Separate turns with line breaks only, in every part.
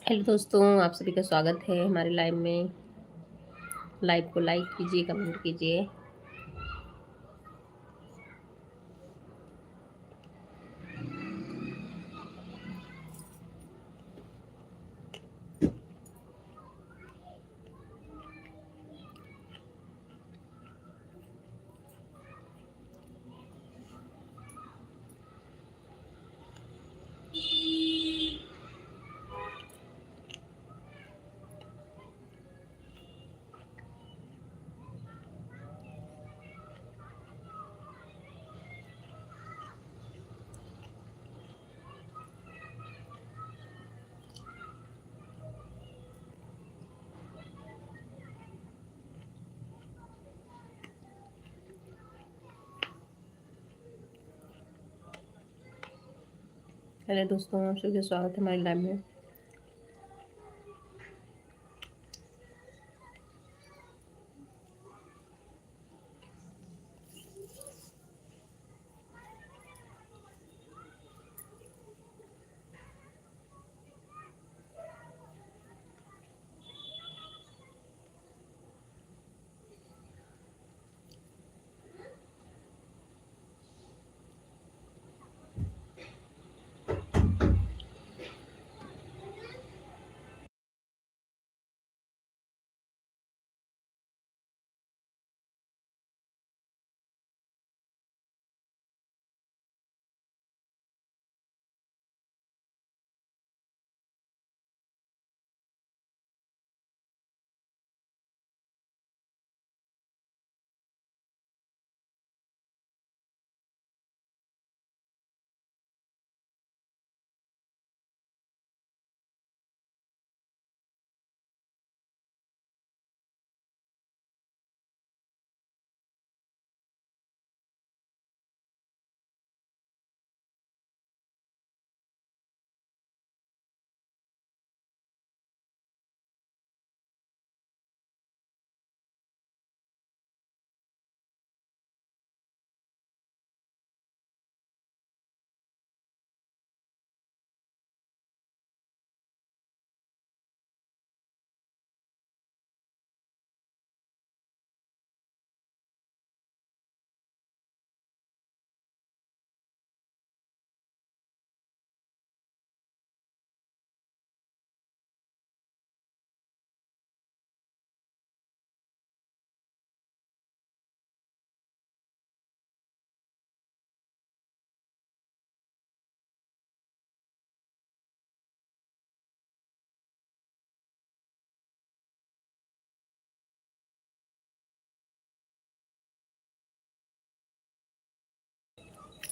Hello दोस्तों, आप सभी का स्वागत है हमारे लाइव में। लाइव को लाइक कीजिए, कमेंट कीजिए। हेलो दोस्तों, आप सभी का स्वागत है हमारे लाइव में।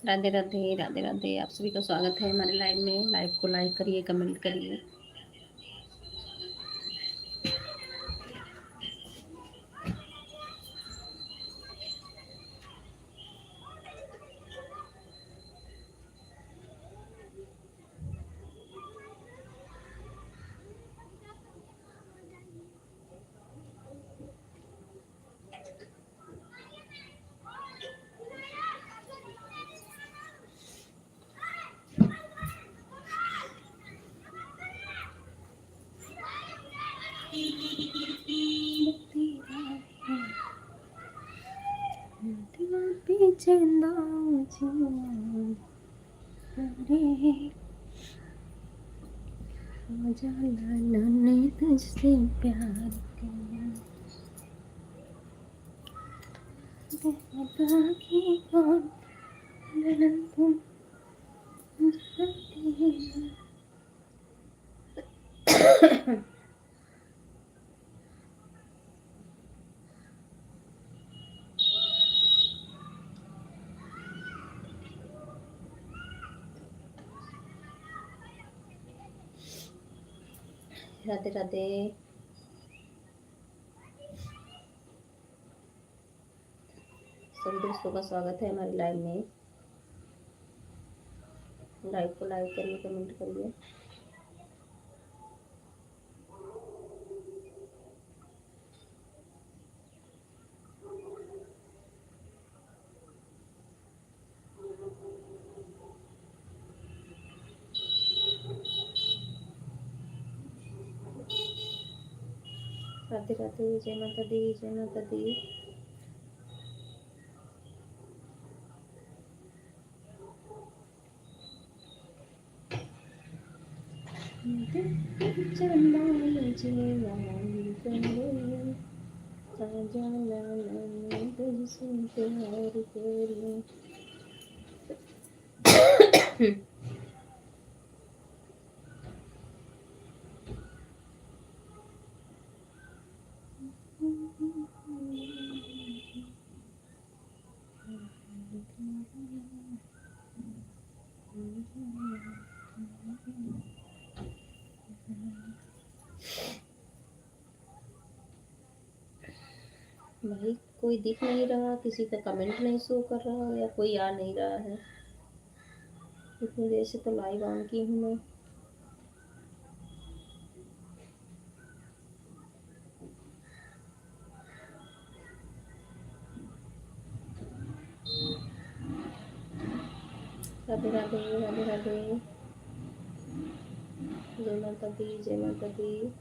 राधे राधे, राधे राधे, आप सभी का स्वागत है हमारे लाइव में। लाइव को लाइक करिए, कमेंट करिए। पीछे ने तुझसे प्यार किया, बता कि कौन तुम राधे राधे, सभी दोस्तों का स्वागत है हमारे लाइव में। लाइव को लाइक करिए, कमेंट करिए। राधे राधे, जय माता दी, जय माता दी। चंदाल जेवाई करे, ताजा लाल तुझसे प्यार करे। भाई कोई दिख नहीं रहा, किसी का कमेंट नहीं शो कर रहा, या कोई आ नहीं रहा है। इतनी देर से तो लाइव ऑन की हूँ मैं। राधे राधे, राधे राधे, जय माता दी, जय माता दी।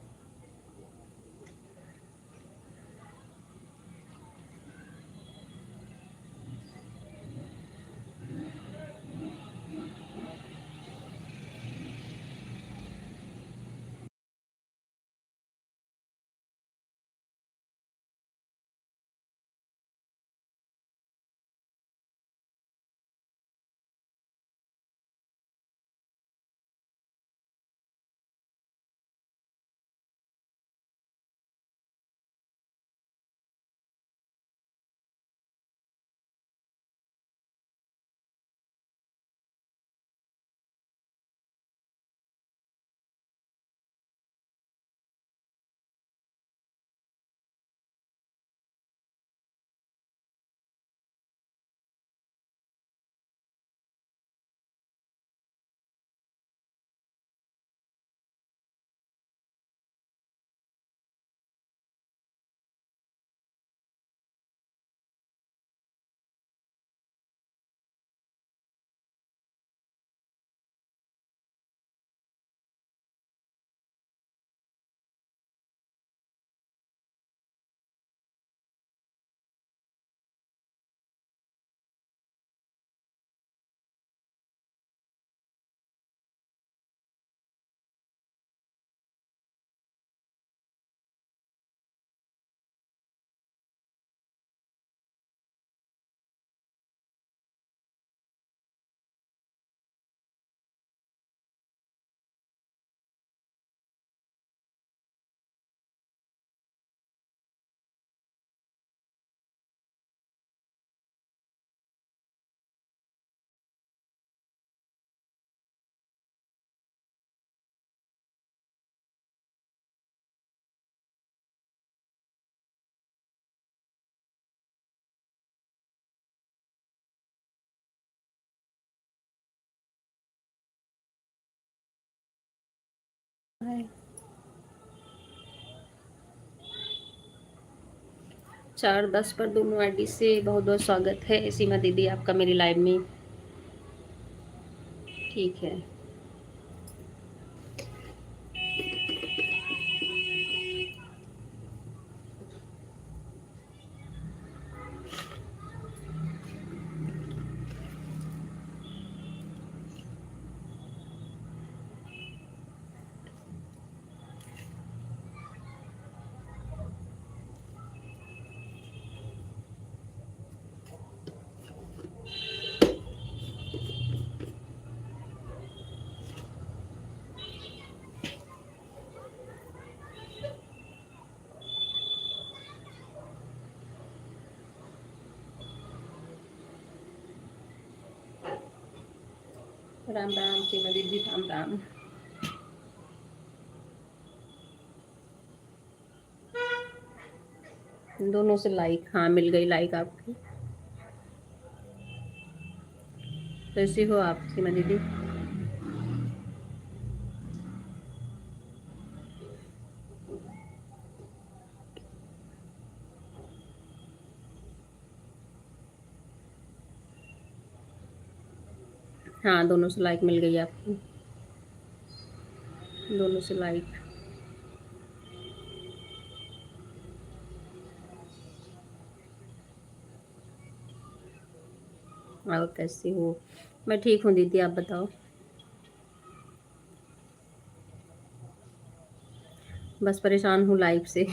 हाय 4:10 पर दोनों आईडी से बहुत बहुत स्वागत है सीमा दीदी आपका मेरी लाइव में। ठीक है। राम राम सीमा दीदी, राम राम। दोनों से लाइक, हाँ मिल गई लाइक आपकी। कैसी हो आप सीमा दीदी? हाँ दोनों से लाइक मिल गई आपकी, दोनों से लाइक। और कैसी हो? मैं ठीक हूँ दीदी, आप बताओ। बस परेशान हूँ लाइफ से।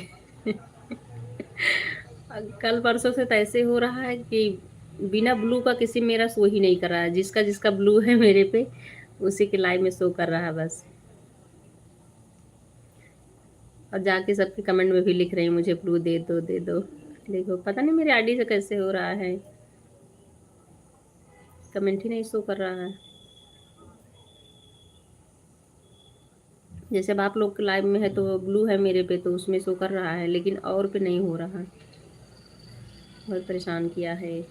कल परसों से तो ऐसे हो रहा है कि बिना ब्लू का किसी मेरा शो ही नहीं कर रहा है। जिसका जिसका ब्लू है मेरे पे, उसी के लाइव में शो कर रहा है बस। और जाके सबके कमेंट में भी लिख रही हैं मुझे ब्लू दे दो दे दो। देखो पता नहीं मेरी आईडी से कैसे हो रहा है, कमेंट ही नहीं शो कर रहा है। जैसे अब आप लोग के लाइव में है तो ब्लू है मेरे पे, तो उसमें शो कर रहा है, लेकिन और पे नहीं हो रहा। बहुत परेशान किया है।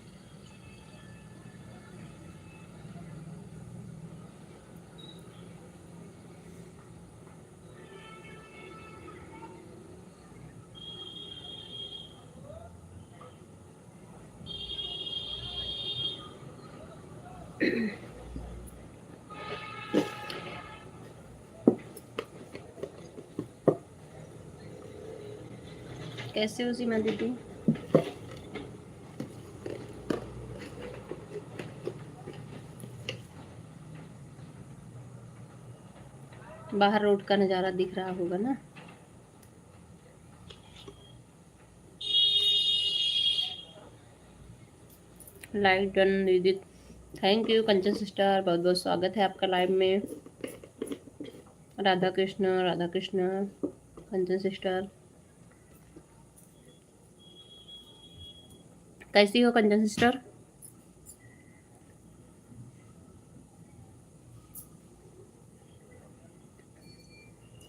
कैसे हो सीमा दीदी? बाहर रोड का नज़ारा दिख रहा होगा ना। लाइव डन दीदी, थैंक यू कंचन सिस्टर, बहुत बहुत स्वागत है आपका लाइव में। राधा कृष्ण राधा कृष्ण। कंचन सिस्टर कैसी हो कंचन सिस्टर?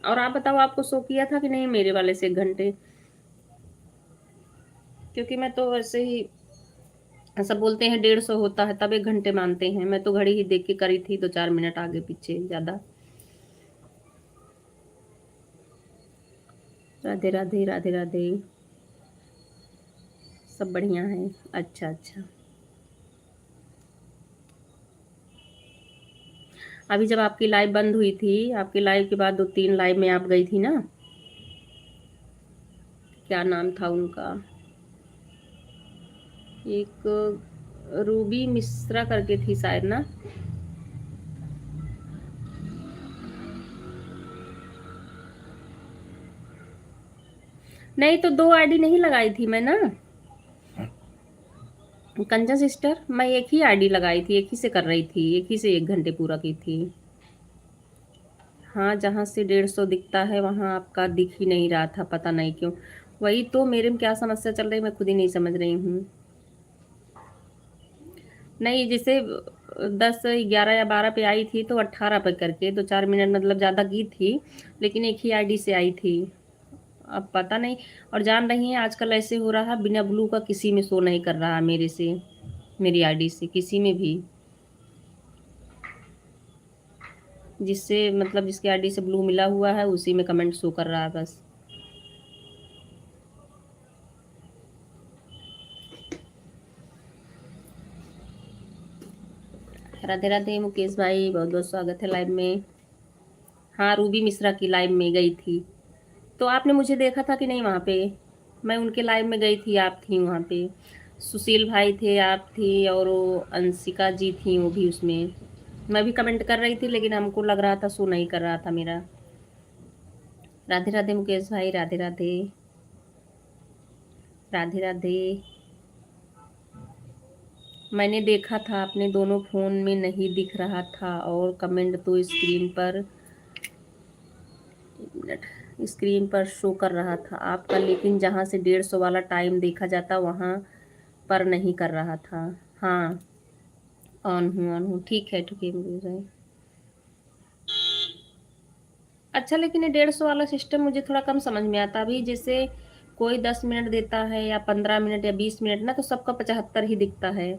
और आप बताओ, आपको शो किया था कि नहीं मेरे वाले से 1 घंटे? क्योंकि मैं तो वैसे ही, सब बोलते हैं 150 होता है तब 1 घंटे मानते हैं। मैं तो घड़ी ही देख के करी थी, 2-4 मिनट आगे पीछे ज़्यादा। राधे राधे राधे राधे। सब बढ़िया है। अच्छा अच्छा। अभी जब आपकी लाइव बंद हुई थी, आपकी लाइव के बाद 2-3 लाइव में आप गई थी ना, क्या नाम था उनका, एक रूबी मिश्रा करके थी शायद ना। नहीं तो 2 आईडी नहीं लगाई थी मैं ना कंचन सिस्टर। मैं एक ही आईडी लगाई थी, एक ही से कर रही थी, एक ही से 1 घंटे पूरा की थी। हाँ, जहाँ से 150 दिखता है वहाँ आपका दिख ही नहीं रहा था, पता नहीं क्यों। वही तो मेरे में क्या समस्या चल रही है, मैं खुद ही नहीं समझ रही हूँ। नहीं, जैसे 10, 11 या 12 पे आई थी तो 18 पे करके 2-4 मिनट मतलब ज़्यादा की थी, लेकिन एक ही आईडी से आई थी। अब पता नहीं। और जान रही हैं आजकल ऐसे हो रहा है, बिना ब्लू का किसी में शो नहीं कर रहा मेरे से, मेरी आईडी से किसी में भी। जिससे मतलब जिसकी आईडी से ब्लू मिला हुआ है उसी में कमेंट शो कर रहा है बस। राधे राधे मुकेश भाई, बहुत बहुत स्वागत है लाइव में। हाँ, रूबी मिश्रा की लाइव में गई थी। तो आपने मुझे देखा था कि नहीं वहाँ पे? मैं उनके लाइव में गई थी, आप थी वहाँ पे। सुशील भाई थे, आप थी, और वो अंशिका जी थी वो भी उसमें। मैं भी कमेंट कर रही थी, लेकिन हमको लग रहा था शो नहीं कर रहा था मेरा। राधे राधे मुकेश भाई, राधे राधे राधे राधे। मैंने देखा था अपने दोनों फ़ोन में नहीं दिख रहा था, और कमेंट तो स्क्रीन पर, 1 मिनट, स्क्रीन पर शो कर रहा था आपका, लेकिन जहाँ से 150 वाला टाइम देखा जाता वहाँ पर नहीं कर रहा था। हाँ, ऑन हूँ, ठीक है मुझे भाई। अच्छा, लेकिन ये 150 वाला सिस्टम मुझे थोड़ा कम समझ में आता। अभी जैसे कोई 10 मिनट देता है या 15 मिनट या 20 मिनट ना, तो सबका 75 ही दिखता है।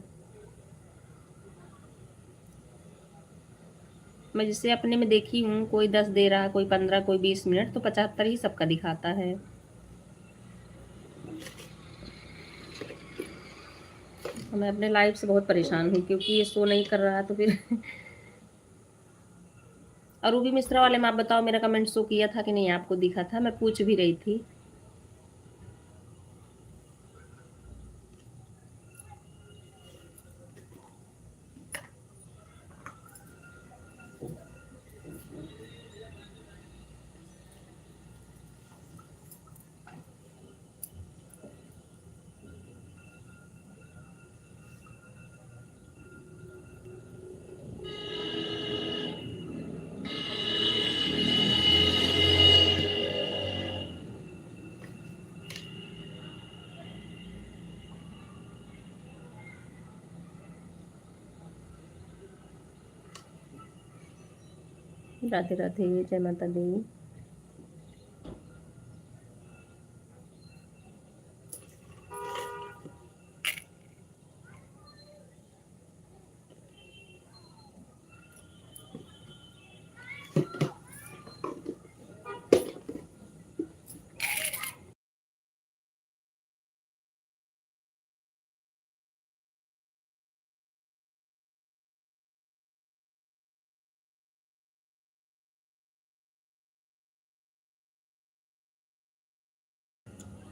मैं जैसे अपने में देखी हूँ, कोई 10 दे रहा, कोई 15, कोई 20 मिनट, तो 75 ही सबका दिखाता है। तो मैं अपने लाइफ से बहुत परेशान हूँ, क्योंकि ये शो नहीं कर रहा तो फिर। और रूबी मिश्रा वाले में आप बताओ, मेरा कमेंट शो किया था कि नहीं, आपको दिखा था? मैं पूछ भी रही थी। राधे राधे, जय माता दी।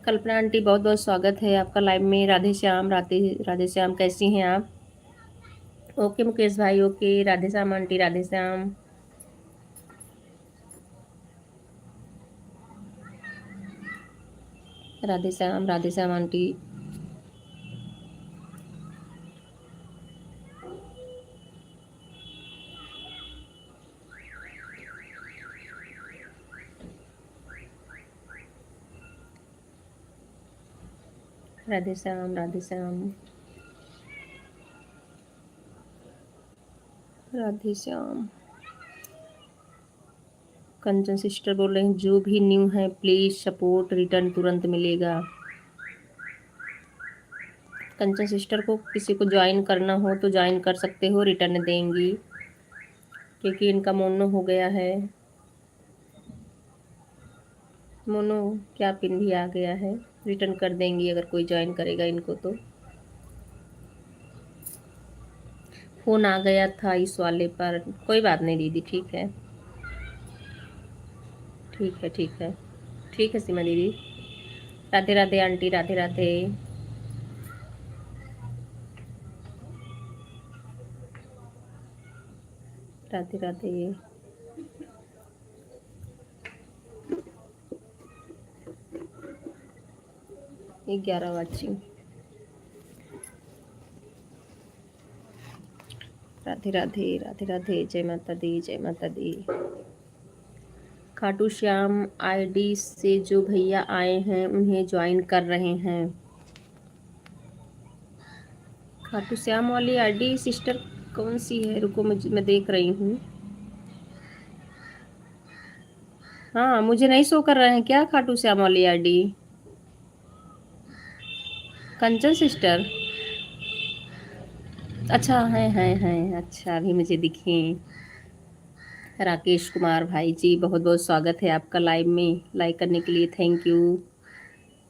कल्पना आंटी, बहुत बहुत स्वागत है आपका लाइव में। राधे श्याम, राधे राधे श्याम, कैसी हैं आप? ओके मुकेश भाई, okay. Radhe Shyam aunty, Radhe Shyam. Radhe Shyam aunty. Radhe Shyam, Radhe Shyam, Radhe Shyam. Kanchan sister बोल रहे हैं, जो भी न्यू है प्लीज सपोर्ट, रिटर्न तुरंत मिलेगा। कंचन सिस्टर को किसी को ज्वाइन करना हो तो ज्वाइन कर सकते हो, रिटर्न देंगी क्योंकि इनका मोनो हो गया है। मोनो क्या पिन भी आ गया है, रिटर्न कर देंगी अगर कोई ज्वाइन करेगा इनको तो। फ़ोन आ गया था इस वाले पर, कोई बात नहीं दीदी, ठीक है। ठीक है, ठीक है, ठीक है सीमा दीदी। राधे राधे आंटी, राधे राधे। राधे राधे। 11 वाचिंग। राधे राधे, राधे राधे, जय माता दी, जय माता दी। खाटू श्याम आईडी से जो भैया आए हैं उन्हें ज्वाइन कर रहे हैं। खाटू श्याम वाली आईडी सिस्टर कौन सी है? रुको, मैं देख रही हूँ। हाँ, मुझे नहीं शो कर रहे हैं क्या खाटू श्याम वाली आईडी? कंचन सिस्टर, अच्छा है, अच्छा अभी मुझे दिखे। राकेश कुमार भाई जी, बहुत बहुत स्वागत है आपका लाइव में। लाइक करने के लिए थैंक यू।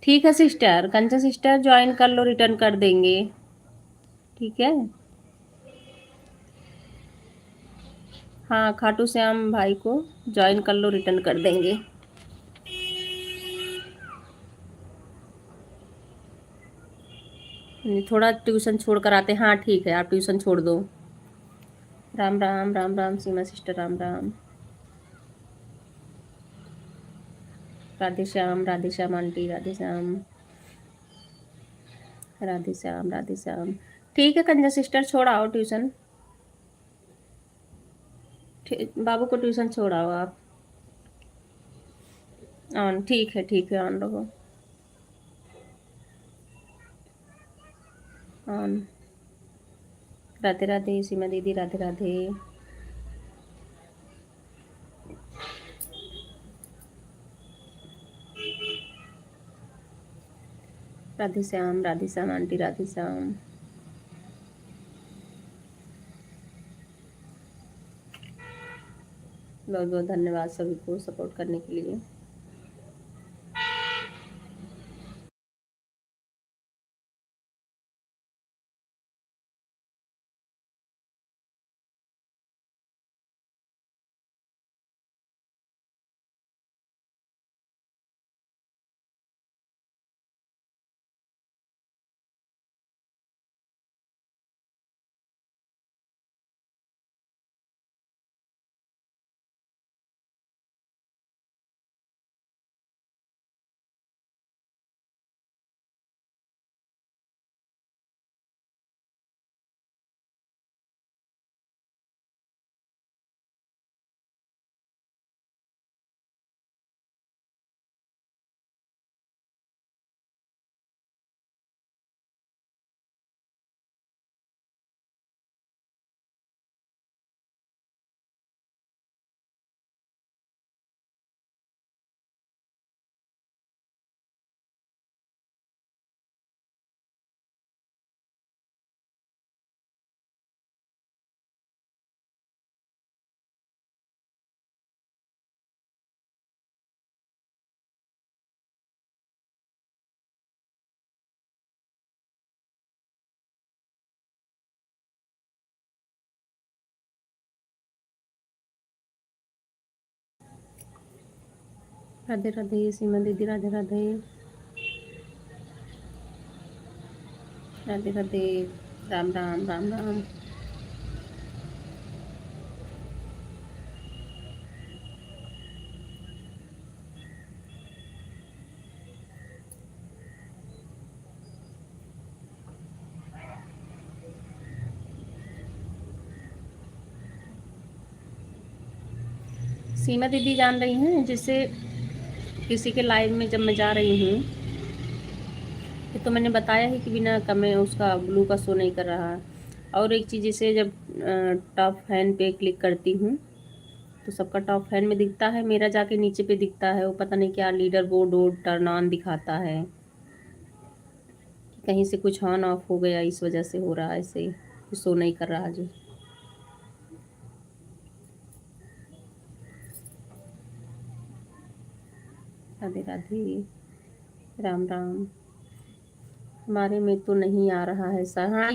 ठीक है सिस्टर, कंचन सिस्टर ज्वाइन कर लो, रिटर्न कर देंगे, ठीक है। हाँ, खाटू श्याम भाई को ज्वाइन कर लो, रिटर्न कर देंगे। थोड़ा ट्यूशन छोड़ कर आते हैं। हाँ ठीक है, आप ट्यूशन छोड़ दो। राम राम, राम राम सीमा सिस्टर, राम राम। राधे श्याम आंटी, राधे श्याम। राधे श्याम, राधे श्याम। ठीक है कंजा सिस्टर, छोड़ आओ ट्यूशन। बाबू को ट्यूशन छोड़ आओ आप। ऑन, ठीक है, ऑन रहो। ऑन। राधे राधे सीमा दीदी, राधे राधे। राधे श्याम आंटी, राधे श्याम। बहुत बहुत धन्यवाद सभी को सपोर्ट करने के लिए। राधे राधे सीमा दीदी, राधे राधे। राधे राधे। राम राम राम राम। सीमा दीदी जान रही हैं, जैसे किसी के लाइव में जब मैं जा रही हूँ, ये तो मैंने बताया है कि बिना कमे उसका ब्लू का शो नहीं कर रहा। और एक चीज़, जैसे जब टॉप फैन पे क्लिक करती हूँ तो सबका टॉप फैन में दिखता है, मेरा जाके नीचे पे दिखता है। वो पता नहीं क्या लीडर बोर्ड और टर्न ऑन दिखाता है, कहीं से कुछ ऑन ऑफ हो गया, इस वजह से हो रहा है ऐसे, शो नहीं कर रहा जो। राधे राधे। राम राम। हमारे में तो नहीं आ रहा है सर। हाँ,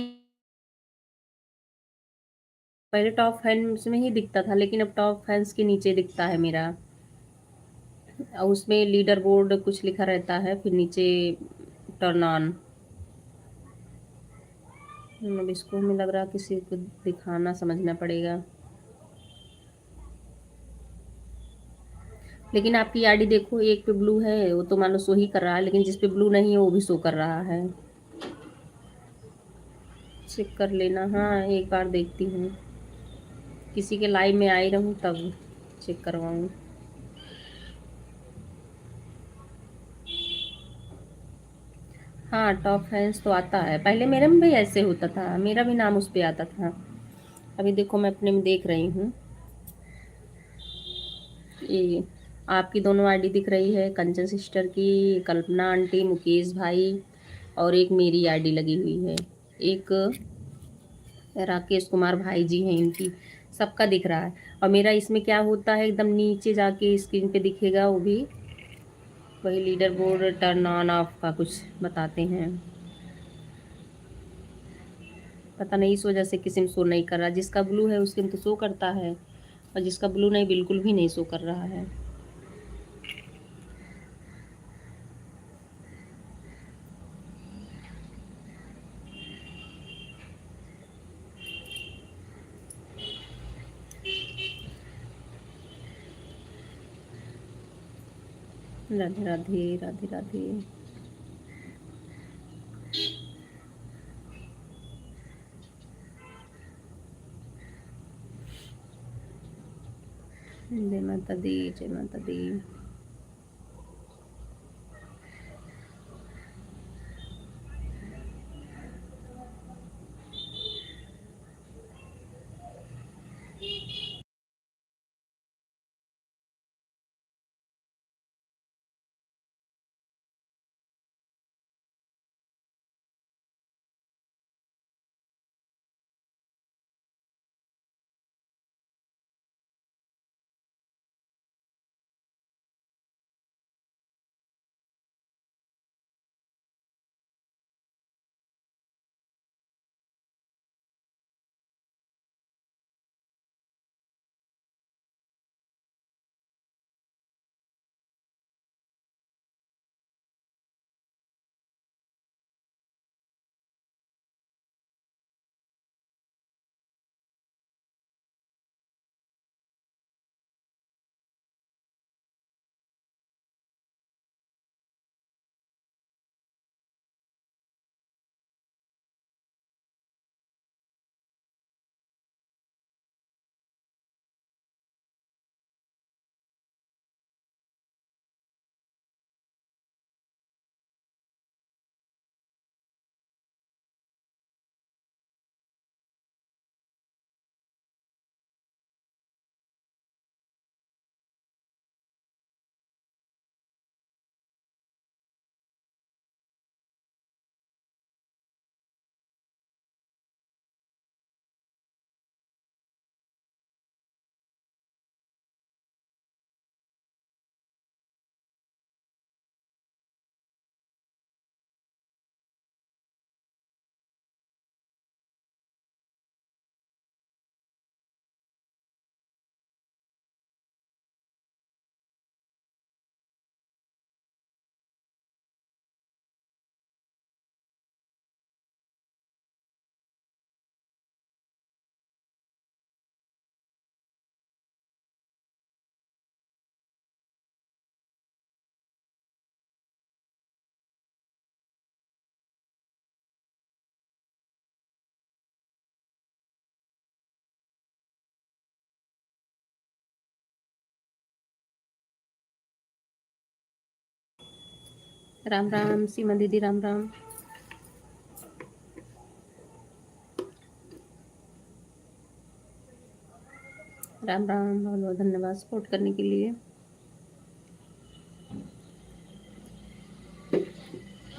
पहले टॉप फैंस में ही दिखता था, लेकिन अब टॉप फैंस के नीचे दिखता है मेरा। और उसमें लीडर बोर्ड कुछ लिखा रहता है, फिर नीचे टर्न ऑन। अब इसको हमें लग रहा किसी को दिखाना समझना पड़ेगा। लेकिन आपकी आईडी देखो, एक पे ब्लू है वो तो मान लो शो ही कर रहा है, लेकिन जिस पे ब्लू नहीं है वो भी शो कर रहा है। चेक कर लेना। हाँ, एक बार देखती हूँ, किसी के लाइव में आई रहूँ तब चेक करवाऊँ। हाँ, टॉप फैंस तो आता है, पहले मेरे में भी ऐसे होता था, मेरा भी नाम उस पे आता था। अभी देखो मैं अपने में देख रही हूँ, ये आपकी दोनों आईडी दिख रही है, कंचन सिस्टर की, कल्पना आंटी, मुकेश भाई, और एक मेरी आईडी लगी हुई है। एक राकेश कुमार भाई जी हैं इनकी, सबका दिख रहा है। और मेरा इसमें क्या होता है, एकदम नीचे जाके स्क्रीन पे दिखेगा, वो भी वही leader board turn on off का कुछ बताते हैं। पता नहीं इस वजह से किसी में शो नहीं कर रहा, जिसका ब्लू है उसके में तो शो करता है, और जिसका ब्लू नहीं बिल्कुल भी नहीं शो कर रहा है। राधे राधे। राधे राधे। जय माता दी, जय माता दी। राम राम सीमा दीदी, राम राम। राम राम, बहुत बहुत धन्यवाद सपोर्ट करने के लिए।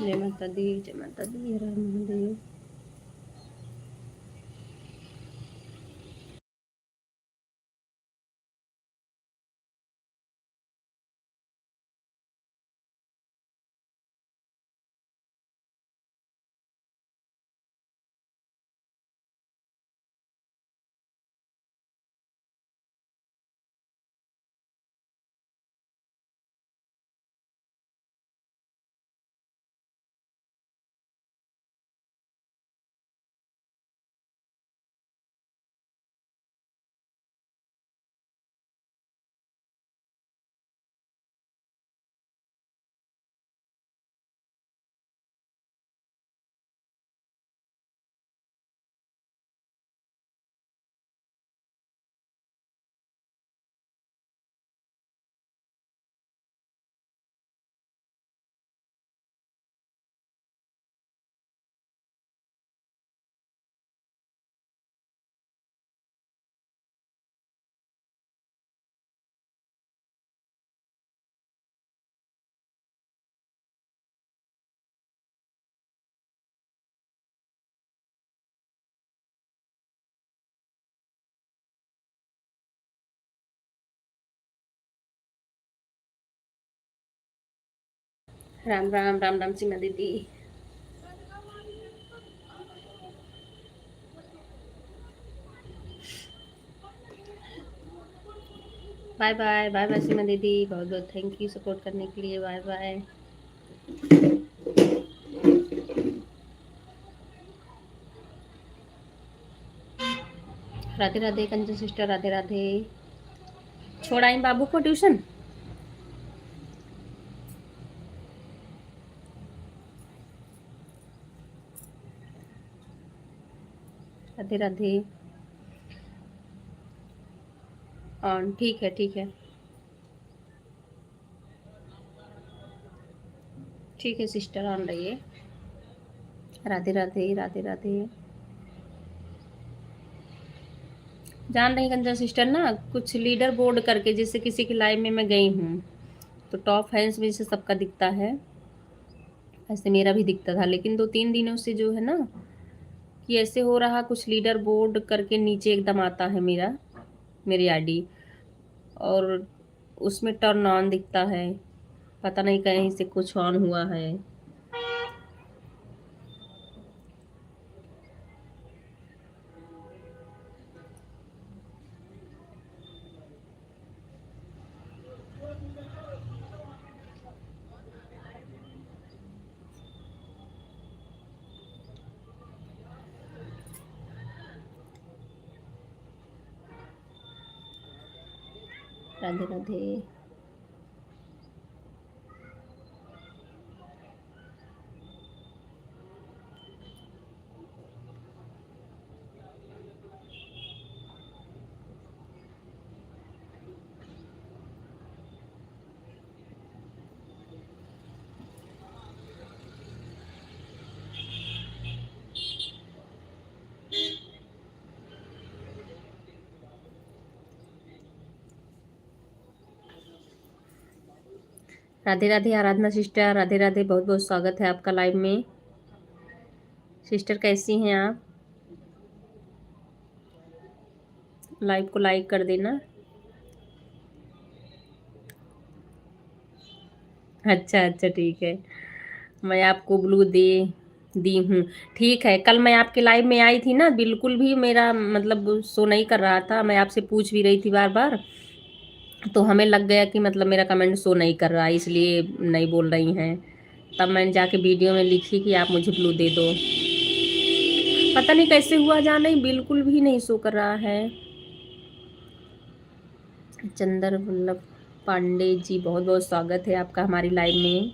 जय माता दी, जय माता दी, हर हर महादेव। राम राम, राम राम सीमा दीदी। Bye bye, bye bye Seema दीदी, बहुत बहुत थैंक यू सपोर्ट करने के लिए। Bye bye. Radhe Radhe Kanchan sister, Radhe Radhe. छोड़ आई बाबू को ट्यूशन। राधे राधे। ऑन, ठीक है ठीक है ठीक है सिस्टर, ऑन रहिए। राधे राधे, राधे राधे। जान रही कंचन सिस्टर ना, कुछ लीडर बोर्ड करके जिससे किसी की लाइव में मैं गई हूँ, तो टॉप फैंस में से सबका दिखता है। ऐसे मेरा भी दिखता था, लेकिन 2-3 दिनों से जो है ना, कि ऐसे हो रहा, कुछ लीडर बोर्ड करके नीचे एकदम आता है मेरा, मेरी आईडी, और उसमें टर्न ऑन दिखता है। पता नहीं कहीं से कुछ ऑन हुआ है। राधे राधे। राधे राधे आराधना सिस्टर, राधे राधे, बहुत बहुत स्वागत है आपका लाइव में। सिस्टर कैसी हैं आप? लाइव को लाइक कर देना। अच्छा अच्छा, ठीक है। मैं आपको ब्लू दे दी हूँ। ठीक है, कल मैं आपके लाइव में आई थी ना, बिल्कुल भी मेरा मतलब शो नहीं कर रहा था। मैं आपसे पूछ भी रही थी बार बार, तो हमें लग गया कि मतलब मेरा कमेंट शो नहीं कर रहा है, इसलिए नहीं बोल रही हैं। तब मैंने जाके वीडियो में लिखी कि आप मुझे ब्लू दे दो। पता नहीं कैसे हुआ, जा नहीं, बिल्कुल भी नहीं शो कर रहा है। चंदर वल्लभ पांडे जी, बहुत बहुत स्वागत है आपका हमारी लाइव में।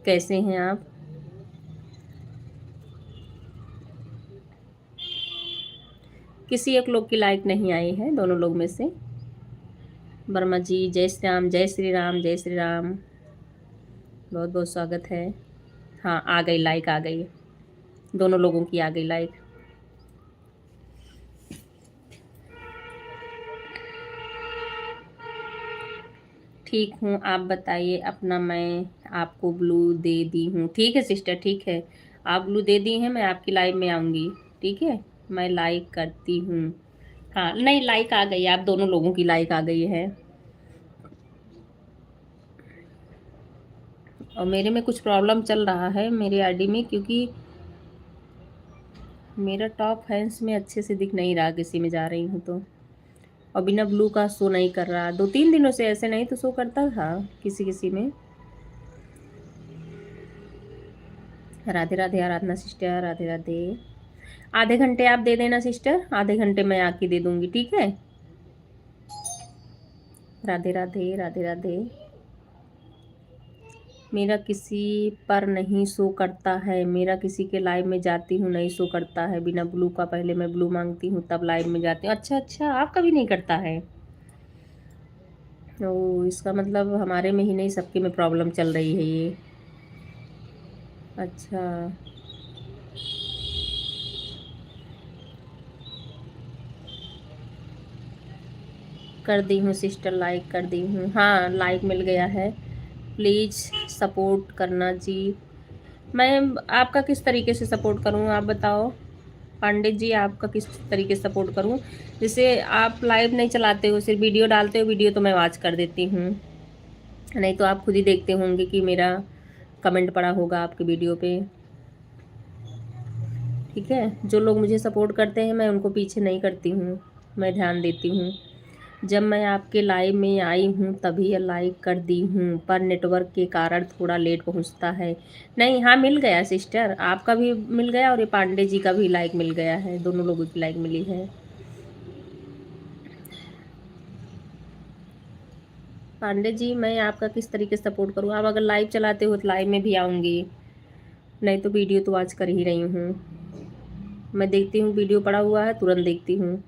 कैसे हैं आप? किसी एक लोग की लाइक नहीं आई है, दोनों लोग में से। वर्मा जी, जय श्री राम, जय श्री राम, जय श्री राम। बहुत बहुत स्वागत है। हाँ, आ गई लाइक, आ गई। दोनों लोगों की आ गई लाइक। ठीक हूँ, आप बताइए अपना। मैं आपको ब्लू दे दी हूँ। ठीक है सिस्टर, ठीक है। आप ब्लू दे दी हैं, मैं आपकी लाइव में आऊँगी। ठीक है, मैं लाइक करती हूँ। हाँ, नहीं, लाइक आ गई, आप दोनों लोगों की लाइक आ गई है। और मेरे में कुछ प्रॉब्लम चल रहा है मेरी आईडी में, क्योंकि मेरा टॉप फैंस में अच्छे से दिख नहीं रहा, किसी में जा रही हूँ तो। और बिना ब्लू का शो नहीं कर रहा, 2-3 दिनों से। ऐसे नहीं तो शो करता था किसी किसी में। राधे राधे आराधना सिस्टर, राधे राधे। आधे घंटे आप दे देना सिस्टर, आधे घंटे मैं आके दे दूंगी, ठीक है। राधे राधे, राधे राधे। मेरा किसी पर नहीं शो करता है, मेरा किसी के लाइव में जाती हूँ नहीं शो करता है बिना ब्लू का। पहले मैं ब्लू मांगती हूँ तब लाइव में जाती हूँ। अच्छा अच्छा, आपका भी नहीं करता है। ओ, इसका मतलब हमारे में ही नहीं, सबके में प्रॉब्लम चल रही है ये। अच्छा, कर दी हूँ सिस्टर, लाइक कर दी हूँ। हाँ, लाइक मिल गया है। प्लीज़ सपोर्ट करना जी। मैं आपका किस तरीके से सपोर्ट करूँ, आप बताओ। पंडित जी, आपका किस तरीके से सपोर्ट करूँ। जैसे आप लाइव नहीं चलाते हो, सिर्फ वीडियो डालते हो, वीडियो तो मैं वॉच कर देती हूँ। नहीं तो आप खुद ही देखते होंगे कि मेरा कमेंट पड़ा होगा आपके वीडियो पे। ठीक है, जो लोग मुझे सपोर्ट करते हैं मैं उनको पीछे नहीं करती हूँ, मैं ध्यान देती हूँ। जब मैं आपके लाइव में आई हूँ तभी लाइक कर दी हूँ, पर नेटवर्क के कारण थोड़ा लेट पहुँचता है। नहीं, हाँ मिल गया सिस्टर, आपका भी मिल गया और ये पांडे जी का भी लाइक मिल गया है, दोनों लोगों की लाइक मिली है। पांडे जी, मैं आपका किस तरीके से सपोर्ट करूँ। आप अगर लाइव चलाते हो तो लाइव में भी आऊँगी, नहीं तो वीडियो तो वॉच कर ही रही हूँ। मैं देखती हूँ, वीडियो पड़ा हुआ है तुरंत देखती हूँ।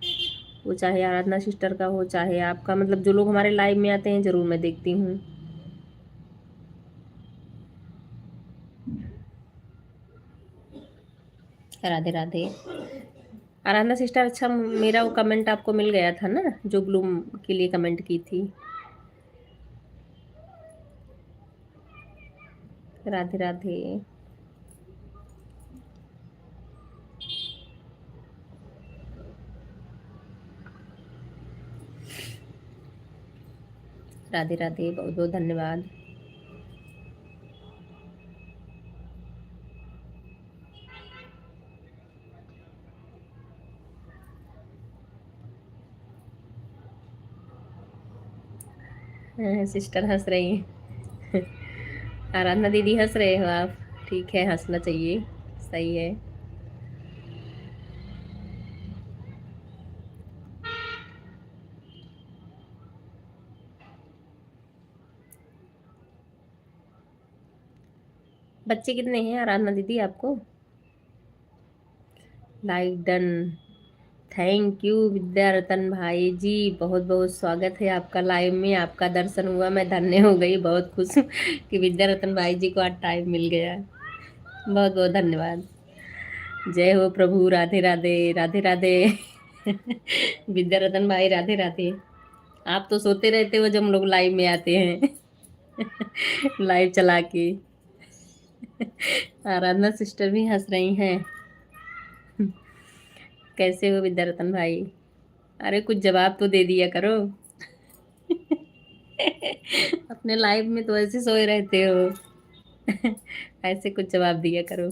वो चाहे आराधना सिस्टर का हो चाहे आपका, मतलब जो लोग हमारे लाइव में आते हैं ज़रूर मैं देखती हूँ। राधे राधे आराधना सिस्टर। अच्छा, मेरा वो कमेंट आपको मिल गया था ना, जो ब्लूम के लिए कमेंट की थी। राधे राधे। राधे राधे, बहुत बहुत धन्यवाद। सिस्टर हंस रही हैं। आराधना दीदी हंस रहे हो आप। ठीक है, हंसना चाहिए, सही है। बच्चे कितने हैं आराधना दीदी आपको। Like done. Thank you Vidyaratan भाई जी, बहुत बहुत स्वागत है आपका लाइव में। आपका दर्शन हुआ, मैं धन्य हो गई, बहुत खुश हूँ कि विद्यारतन भाई जी को आज टाइम मिल गया। बहुत बहुत धन्यवाद। जय हो प्रभु, राधे राधे, राधे राधे। विद्यारतन भाई राधे राधे। आप तो सोते रहते हो जब हम लोग लाइव में आते हैं। लाइव चला के। आराधना सिस्टर भी हंस रही हैं। कैसे हो विद्यारतन भाई। अरे कुछ जवाब तो दे दिया करो। अपने लाइफ में तो ऐसे सोए रहते हो। ऐसे कुछ जवाब दिया करो।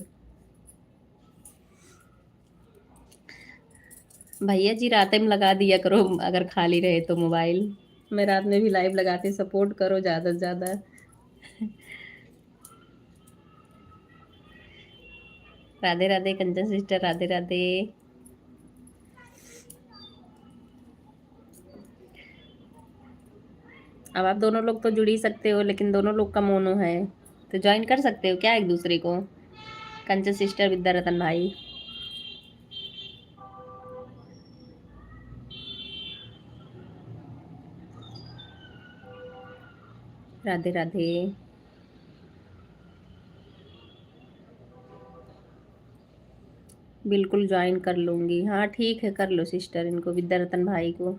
भैया जी, रात में लगा दिया करो अगर खाली रहे तो मोबाइल। मैं रात में भी लाइव लगाते, सपोर्ट करो ज़्यादा से ज़्यादा। राधे राधे कंचन सिस्टर, राधे राधे। अब आप दोनों लोग तो जुड़ ही सकते हो, लेकिन दोनों लोग का मोनो है, तो ज्वाइन कर सकते हो क्या एक दूसरे को। कंचन सिस्टर, विद्यारतन भाई। राधे राधे। बिल्कुल ज्वाइन कर लूँगी। हाँ ठीक है, कर लो सिस्टर इनको, विद्यारतन भाई को।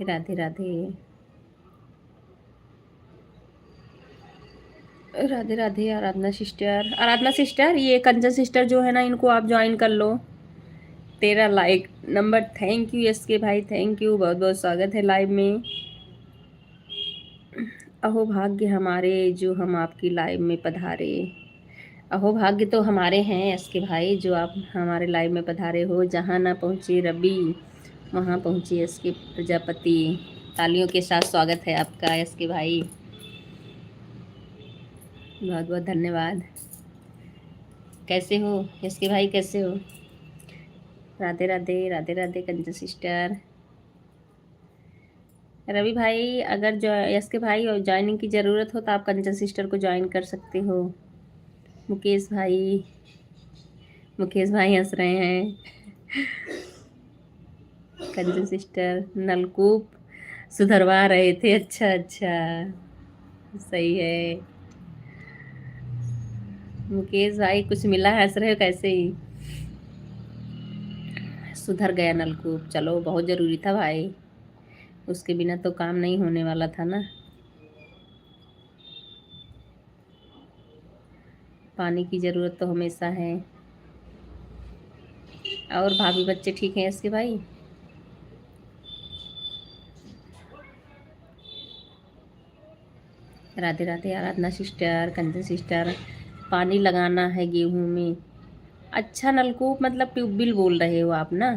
राधे राधे। राधे राधे आराधना सिस्टर। आराधना सिस्टर, ये कंचन सिस्टर जो है ना, इनको आप ज्वाइन कर लो। 13 like number, thank you Yash के भाई, थैंक यू, बहुत बहुत स्वागत है लाइव में। अहो भाग्य हमारे जो हम आपकी लाइव में पधारे। अहो भाग्य तो हमारे हैं यस के भाई, जो आप हमारे लाइव में पधारे हो। जहाँ ना पहुँचे रवि, वहाँ पहुँचे यस के प्रजापति। तालियों के साथ स्वागत है आपका यस के भाई, बहुत बहुत धन्यवाद। कैसे हो यस के भाई, कैसे हो? राधे राधे, राधे राधे कंजू सिस्टर। रवि भाई, अगर जो यस के भाई और ज्वाइनिंग की ज़रूरत हो तो आप कंचन सिस्टर को ज्वाइन कर सकते हो। मुकेश भाई, मुकेश भाई हंस रहे हैं। कंचन सिस्टर नलकूप सुधरवा रहे थे, अच्छा अच्छा, सही है। मुकेश भाई कुछ मिला, हंस रहे हो कैसे ही? सुधर गया नलकूप, चलो बहुत ज़रूरी था भाई, उसके बिना तो काम नहीं होने वाला था ना। पानी की ज़रूरत तो हमेशा है। और भाभी बच्चे ठीक हैं इसके भाई? राधे राधे आराधना सिस्टर, कंचन सिस्टर। पानी लगाना है गेहूं में। अच्छा, नलकूप मतलब ट्यूबवेल बोल रहे हो आप ना?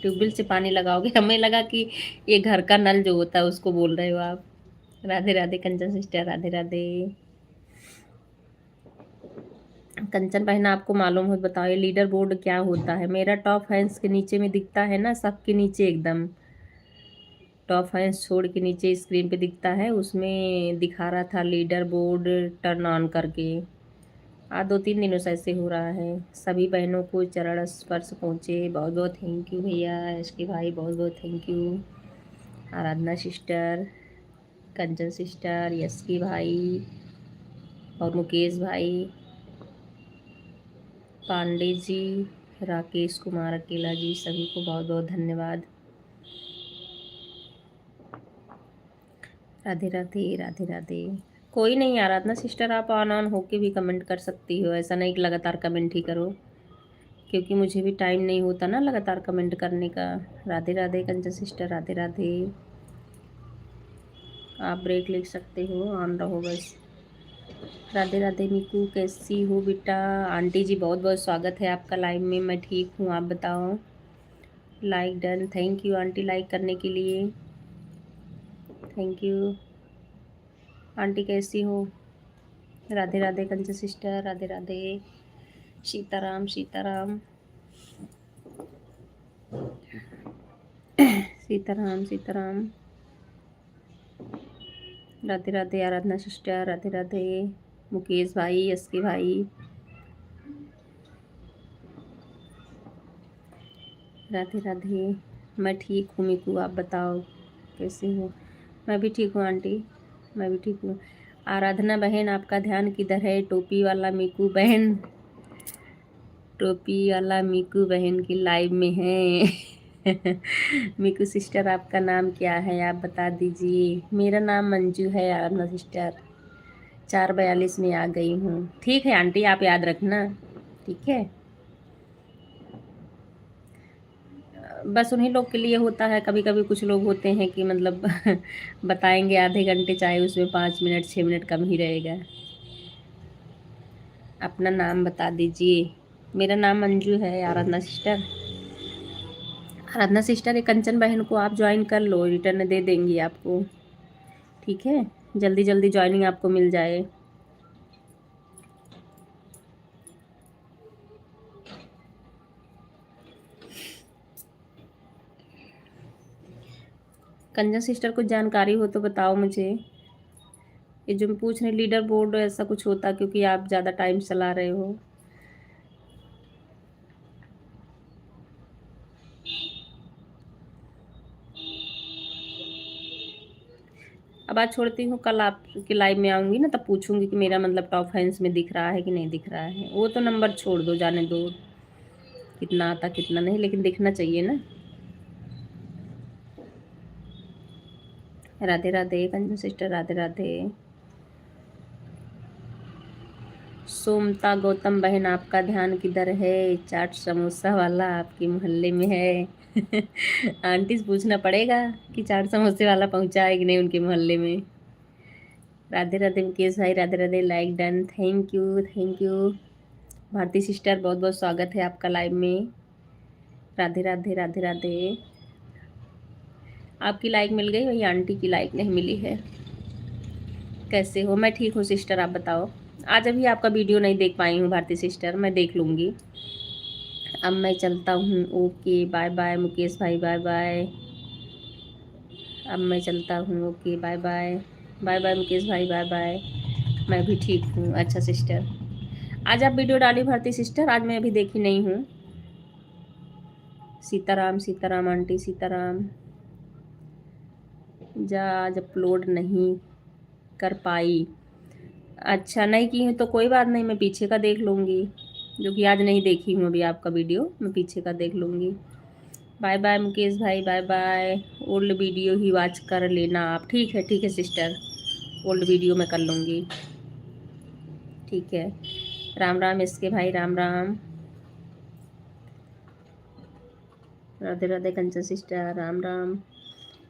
ट्यूबवेल से पानी लगाओगे, हमें लगा कि ये घर का नल जो होता है उसको बोल रहे हो आप। राधे राधे कंचन सिस्टर, राधे राधे। कंचन बहन, आपको मालूम हो बताओ ये लीडर बोर्ड क्या होता है? मेरा टॉप हैंड्स के नीचे में दिखता है ना, सबके नीचे एकदम टॉप हैंड्स छोड़ के नीचे स्क्रीन पे दिखता है, उसमें दिखा रहा था लीडर बोर्ड टर्न ऑन करके। आज 2-3 दिनों से ऐसे हो रहा है। सभी बहनों को चरण स्पर्श पहुँचे, बहुत बहुत थैंक यू भैया, इसके भाई बहुत बहुत thank you. Aradhana sister, Kanchan sister, यस्की भाई और मुकेश भाई, पांडे जी, राकेश कुमार अकेला जी, सभी को बहुत बहुत धन्यवाद। राधे राधे, राधे राधे। कोई नहीं आराधना सिस्टर, आप ऑन होके भी कमेंट कर सकती हो, ऐसा नहीं कि लगातार कमेंट ही करो, क्योंकि मुझे भी टाइम नहीं होता ना लगातार कमेंट करने का। राधे राधे कंचन सिस्टर, राधे राधे। आप ब्रेक ले सकते हो, ऑन रहो बस। राधे राधे मीकू, कैसी हो बेटा? आंटी जी बहुत बहुत स्वागत है आपका लाइव में। मैं ठीक हूँ, आप बताओ। Like done, thank you aunty like करने के लिए, थैंक यू। आंटी कैसी हो? राधे राधे कंचन सिस्टर, राधे राधे। सीताराम सीताराम, सीताराम सीताराम। राधे राधे आराधना सिस्टर, राधे राधे। मुकेश भाई, एसके भाई, राधे राधे। मैं ठीक हूँ मीकू, आप बताओ कैसे हो? मैं भी ठीक हूँ आंटी, मैं भी ठीक हूँ। आराधना बहन, आपका ध्यान किधर है? टोपी वाला मीकू बहन, टोपी वाला मीकू बहन की लाइव में है। मीकू सिस्टर, आपका नाम क्या है आप बता दीजिए। मेरा नाम मंजू है आराधना सिस्टर, 442 में आ गई हूँ। ठीक है आंटी, आप याद रखना, ठीक है। बस उन्हीं लोग के लिए होता है, कभी कभी कुछ लोग होते हैं कि मतलब बताएंगे आधे घंटे, चाहे उसमें 5 मिनट 6 मिनट कम ही रहेगा। अपना नाम बता दीजिए। मेरा नाम मंजू है आराधना सिस्टर। आराधना सिस्टर, एक कंचन बहन को आप ज्वाइन कर लो, रिटर्न दे देंगी आपको, ठीक है। जल्दी जल्दी ज्वाइनिंग आपको मिल जाए। कंचन सिस्टर कुछ जानकारी हो तो बताओ मुझे। ये जो मैं पूछ रही लीडर बोर्ड ऐसा कुछ होता, क्योंकि आप ज़्यादा टाइम चला रहे हो। अब आज छोड़ती हूँ, कल आपकी लाइव में आऊँगी ना, तब पूछूँगी कि मेरा मतलब टॉप फैंस में दिख रहा है कि नहीं दिख रहा है। वो तो नंबर छोड़ दो, जाने दो, कितना आता कितना नहीं, लेकिन दिखना चाहिए ना। राधे राधे कंजू सिस्टर, राधे राधे। सोमता गौतम बहन, आपका ध्यान किधर है? चाट समोसा वाला आपके मोहल्ले में है। आंटी से पूछना पड़ेगा कि चाट समोसे वाला पहुंचा है कि नहीं उनके मोहल्ले में। राधे राधे मुकेश भाई, Radhe Radhe, like done, thank you thank you. Bharti sister, बहुत बहुत स्वागत है आपका लाइव में। राधे राधे राधे राधे। आपकी लाइक मिल गई, वही आंटी की लाइक नहीं मिली है। कैसे हो? मैं ठीक हूँ सिस्टर, आप बताओ। आज अभी आपका वीडियो नहीं देख पाई हूँ भारती सिस्टर, मैं देख लूँगी। अब मैं चलता हूँ, ओके बाय बाय मुकेश भाई, बाय बाय। अब मैं चलता हूँ, okay bye bye. Bye bye Mukesh भाई, बाय बाय। मैं भी ठीक हूँ। अच्छा सिस्टर, आज आप वीडियो डाली भारती सिस्टर? आज मैं अभी देखी नहीं हूँ। सीताराम सीताराम आंटी, सीताराम। जा आज अपलोड नहीं कर पाई। अच्छा नहीं की हूँ तो कोई बात नहीं, मैं पीछे का देख लूँगी, जो कि आज नहीं देखी हूँ अभी आपका वीडियो, मैं पीछे का देख लूँगी। बाय बाय मुकेश भाई, बाय बाय। ओल्ड वीडियो ही वॉच कर लेना आप। ठीक है सिस्टर, ओल्ड वीडियो मैं कर लूँगी। ठीक है। राम राम इसके भाई, राम राम। राधे राधे कंचन सिस्टर, राम राम।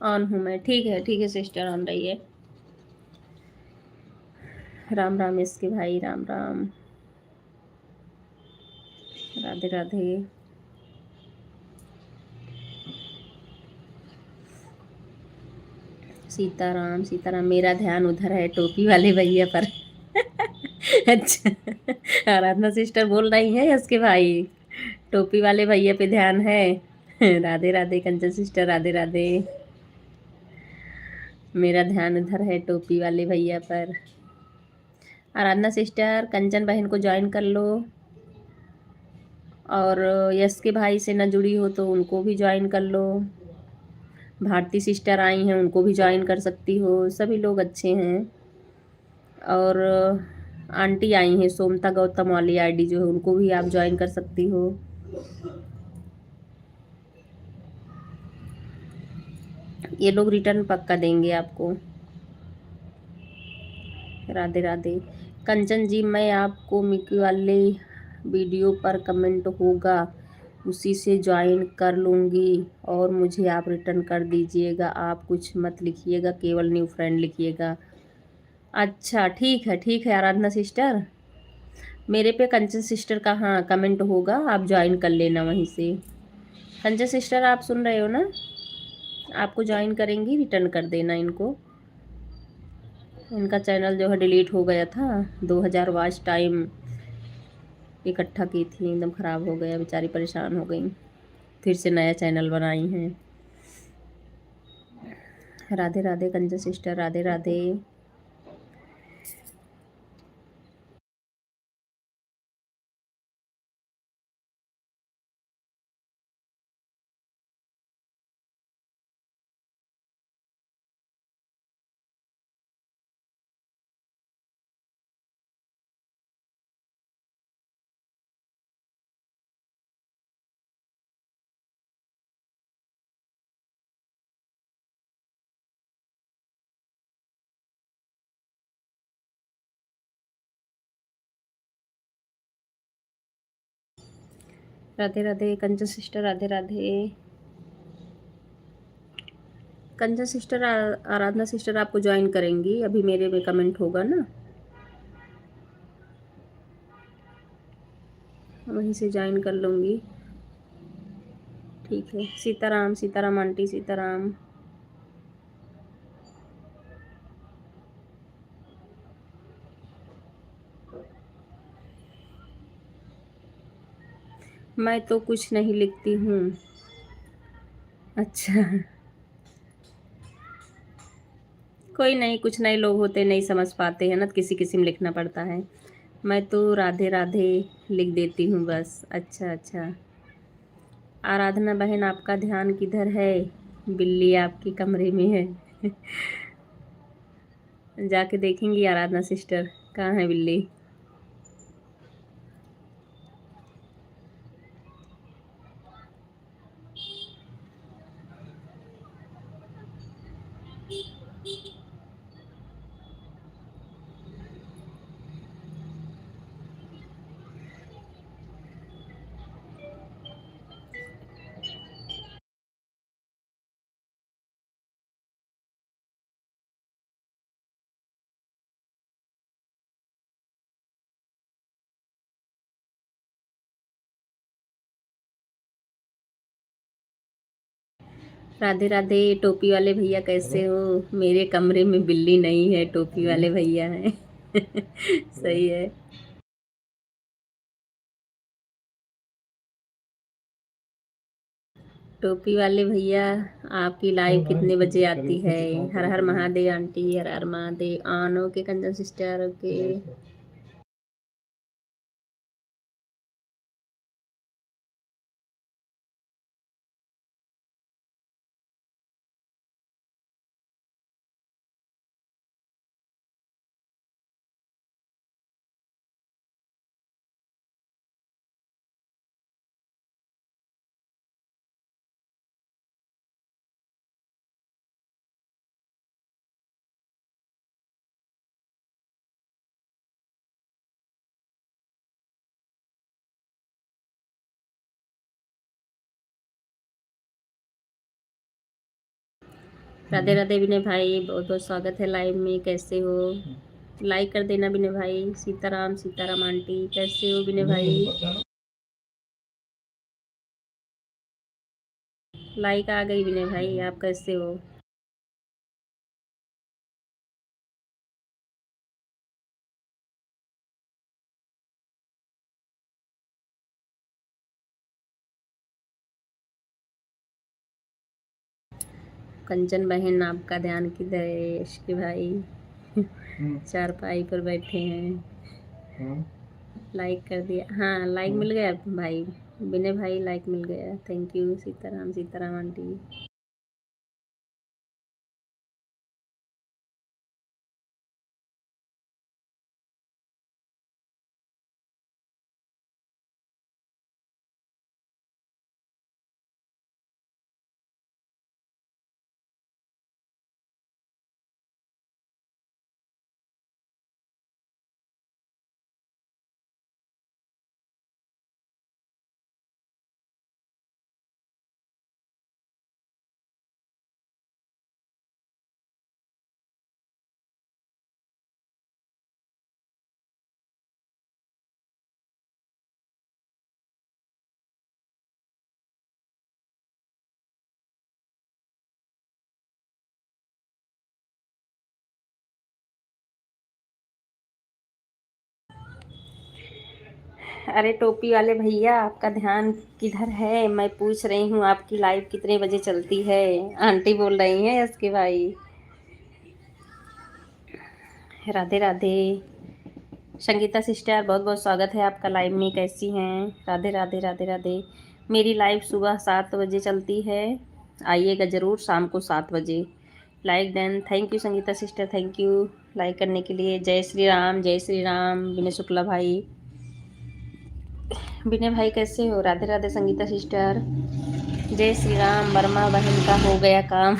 ऑन हूँ मैं, ठीक है सिस्टर, ऑन रही है। राम राम इसके भाई, राम राम। राधे राधे। सीताराम सीताराम, मेरा ध्यान उधर है टोपी वाले भैया पर। अच्छा, आराधना सिस्टर बोल रही है इसके भाई, टोपी वाले भैया पे ध्यान है। राधे राधे कंचन सिस्टर, राधे राधे। मेरा ध्यान उधर है टोपी वाले भैया पर। आराधना सिस्टर, कंचन बहन को ज्वाइन कर लो, और यश के भाई से न जुड़ी हो तो उनको भी ज्वाइन कर लो। भारती सिस्टर आई हैं, उनको भी ज्वाइन कर सकती हो, सभी लोग अच्छे हैं। और आंटी आई हैं, सोमता गौतम वाली आईडी जो है, उनको भी आप ज्वाइन कर सकती हो। ये लोग रिटर्न पक्का देंगे आपको। राधे राधे। कंचन जी, मैं आपको मिकी वाले वीडियो पर कमेंट होगा उसी से ज्वाइन कर लूँगी, और मुझे आप रिटर्न कर दीजिएगा। आप कुछ मत लिखिएगा, केवल न्यू फ्रेंड लिखिएगा। अच्छा ठीक है आराधना सिस्टर, मेरे पे कंचन सिस्टर का हाँ कमेंट होगा, आप ज्वाइन कर लेना वहीं से। कंचन सिस्टर आप सुन रहे हो ना? आपको ज्वाइन करेंगी, रिटर्न कर देना इनको। इनका चैनल जो है डिलीट हो गया था, 2000 वॉच टाइम इकट्ठा की थी, एकदम ख़राब हो गया, बेचारी परेशान हो गई, फिर से नया चैनल बनाई हैं। Radhe Radhe Kanchan sister, Radhe Radhe. Radhe Radhe Kanchan sister, Radhe Radhe. Kanchan sister, Aradhana sister आपको ज्वाइन करेंगी, अभी मेरे में कमेंट होगा ना, वहीं से ज्वाइन कर लूँगी। ठीक है। सीताराम सीताराम आंटी, सीताराम। मैं तो कुछ नहीं लिखती हूँ। अच्छा, कोई नहीं, कुछ नए लोग होते नहीं समझ पाते हैं ना, तो किसी किसी में लिखना पड़ता है। मैं तो राधे राधे लिख देती हूँ बस। अच्छा अच्छा। आराधना बहन, आपका ध्यान किधर है? बिल्ली आपके कमरे में है। जाके देखेंगी आराधना सिस्टर कहाँ है बिल्ली। राधे राधे टोपी वाले भैया कैसे हो। मेरे कमरे में बिल्ली नहीं है, टोपी वाले भैया हैं। सही है। टोपी वाले भैया, आपकी लाइव कितने बजे आती है। हर हर महादेव आंटी, हर हर महादेव आन। ओके कंचन सिस्टर, ओके। राधे राधे विनय भाई, बहुत बहुत स्वागत है लाइव में। कैसे हो, लाइक कर देना विनय भाई। सीताराम सीताराम आंटी, कैसे हो विनय भाई। लाइक आ गई विनय भाई, आप कैसे हो। कंचन बहन, आपका ध्यान किधर है। यशकी भाई चारपाई पर बैठे हैं। लाइक कर दिया, हाँ लाइक मिल गया भाई। विनय भाई लाइक मिल गया, thank you. Sitaram Sitaram aunty. अरे टोपी वाले भैया, आपका ध्यान किधर है। मैं पूछ रही हूँ आपकी लाइव कितने बजे चलती है। आंटी बोल रही हैं इसके भाई। राधे राधे संगीता सिस्टर, बहुत बहुत स्वागत है आपका लाइव में। कैसी हैं। राधे राधे राधे राधे। मेरी लाइव सुबह 7 बजे चलती है, आइएगा ज़रूर शाम को 7 बजे। Like done, thank you Sangeeta sister, thank you like करने के लिए। जय श्री राम, जय श्री राम विनय शुक्ला भाई। विनय भाई कैसे हो। राधे राधे संगीता सिस्टर। जय श्री राम। वर्मा बहन का हो गया काम।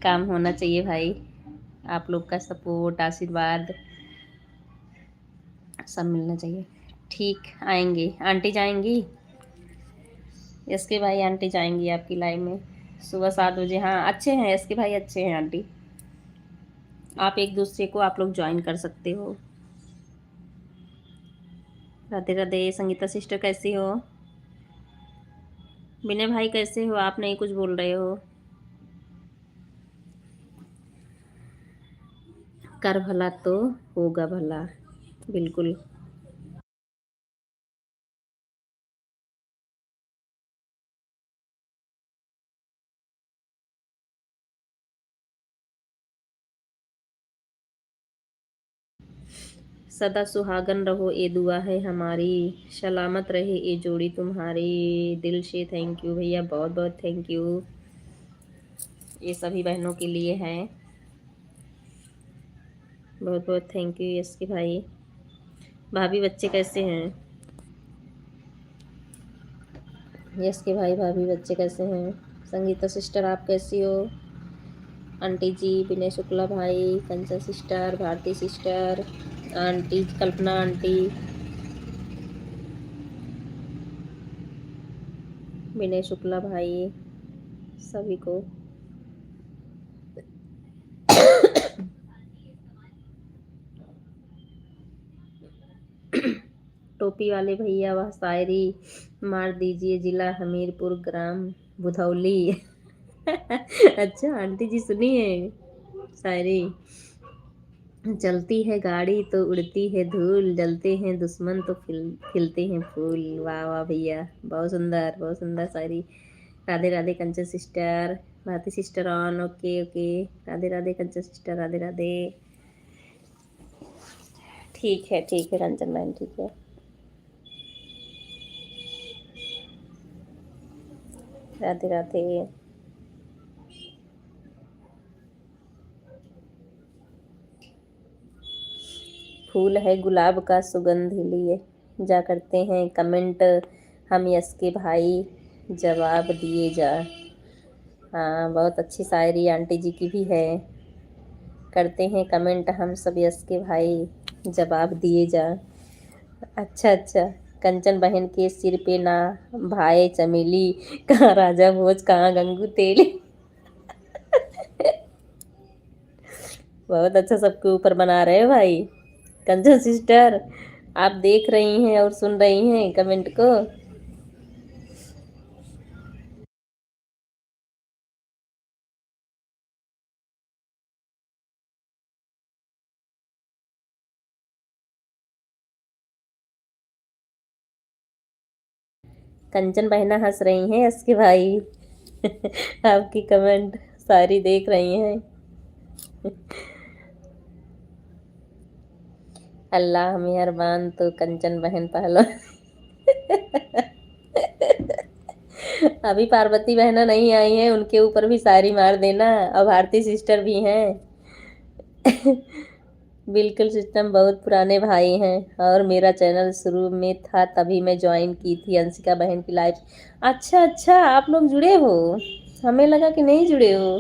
काम होना चाहिए भाई, आप लोग का सपोर्ट आशीर्वाद सब मिलना चाहिए। ठीक, आएंगे आंटी जाएंगी। इसके भाई आंटी जाएंगी आपकी लाइव में सुबह 7 बजे। हाँ अच्छे हैं इसके भाई, अच्छे हैं आंटी। आप एक दूसरे को आप लोग ज्वाइन कर सकते हो। राधे राधे संगीता सिस्टर, कैसी हो। विनय भाई कैसे हो, आप नहीं कुछ बोल रहे हो। कर भला तो होगा भला, बिल्कुल। सदा सुहागन रहो ये दुआ है हमारी, सलामत रहे ये जोड़ी तुम्हारी। दिल से थैंक यू भैया, बहुत बहुत थैंक यू। ये सभी बहनों के लिए हैं। बहुत बहुत थैंक यू यस के भाई। भाभी बच्चे कैसे हैं? यस के भाई भाभी बच्चे कैसे हैं? संगीता सिस्टर आप कैसी हो? आंटी जी, विनय शुक्ला भाई, कंचन sister, Bharti sister, aunty Kalpana aunty, विनय शुक्ला भाई, सभी को टोपी वाले भैया वह शायरी मार दीजिए, जिला हमीरपुर, ग्राम बुधौली। अच्छा आंटी जी सुनिए शायरी। चलती है गाड़ी तो उड़ती है धूल, जलते हैं दुश्मन तो खिलते हैं फूल। वाह वाह भैया, बहुत सुंदर शायरी। Radhe Radhe Kanchan sister, Bharti sister on, okay okay. Radhe Radhe Kanchan sister, Radhe Radhe. ठीक है कंचन मैम, ठीक है। राधे राधे। फूल है गुलाब का सुगंध लिए जा करते हैं कमेंट हम यस के भाई, जवाब दिए जा। हाँ बहुत अच्छी शायरी आंटी जी की भी है। करते हैं कमेंट हम सब यस के भाई, जवाब दिए जा। अच्छा अच्छा। कंचन बहन के सिर पे ना भाई चमेली, कहाँ राजा भोज कहाँ गंगू तेली। बहुत अच्छा सबके ऊपर बना रहे हो भाई। कंचन सिस्टर आप देख रही हैं और सुन रही हैं कमेंट को। कंचन बहना हंस रही हैं यस के भाई। आपकी कमेंट सारी देख रही हैं। अल्लाह मेहरबान तो कंचन बहन पहलवान। अभी पार्वती बहना नहीं आई है, उनके ऊपर भी शायरी मार देना। और भारती सिस्टर भी हैं। बिल्कुल सिस्टम बहुत पुराने भाई हैं। और मेरा चैनल शुरू में था तभी मैं ज्वाइन की थी अंशिका बहन की लाइव। अच्छा अच्छा आप लोग जुड़े हो, हमें लगा कि नहीं जुड़े हो।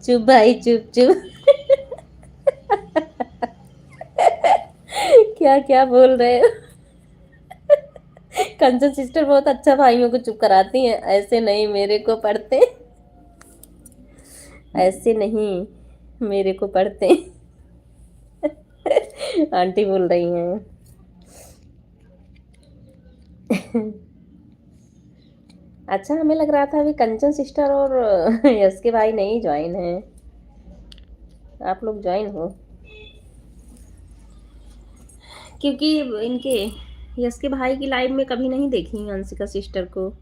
चुप भाई चुप चुप। क्या क्या बोल रहे हो? कंचन सिस्टर बहुत अच्छा भाइयों को चुप कराती हैं, ऐसे नहीं मेरे को पढ़ते। ऐसे नहीं मेरे को पढ़ते। आंटी बोल रही हैं। अच्छा हमें लग रहा था अभी कंचन सिस्टर और यस के भाई नहीं ज्वाइन है। आप लोग ज्वाइन हो क्योंकि इनके यस के भाई की लाइव में कभी नहीं देखी अंशिका सिस्टर को।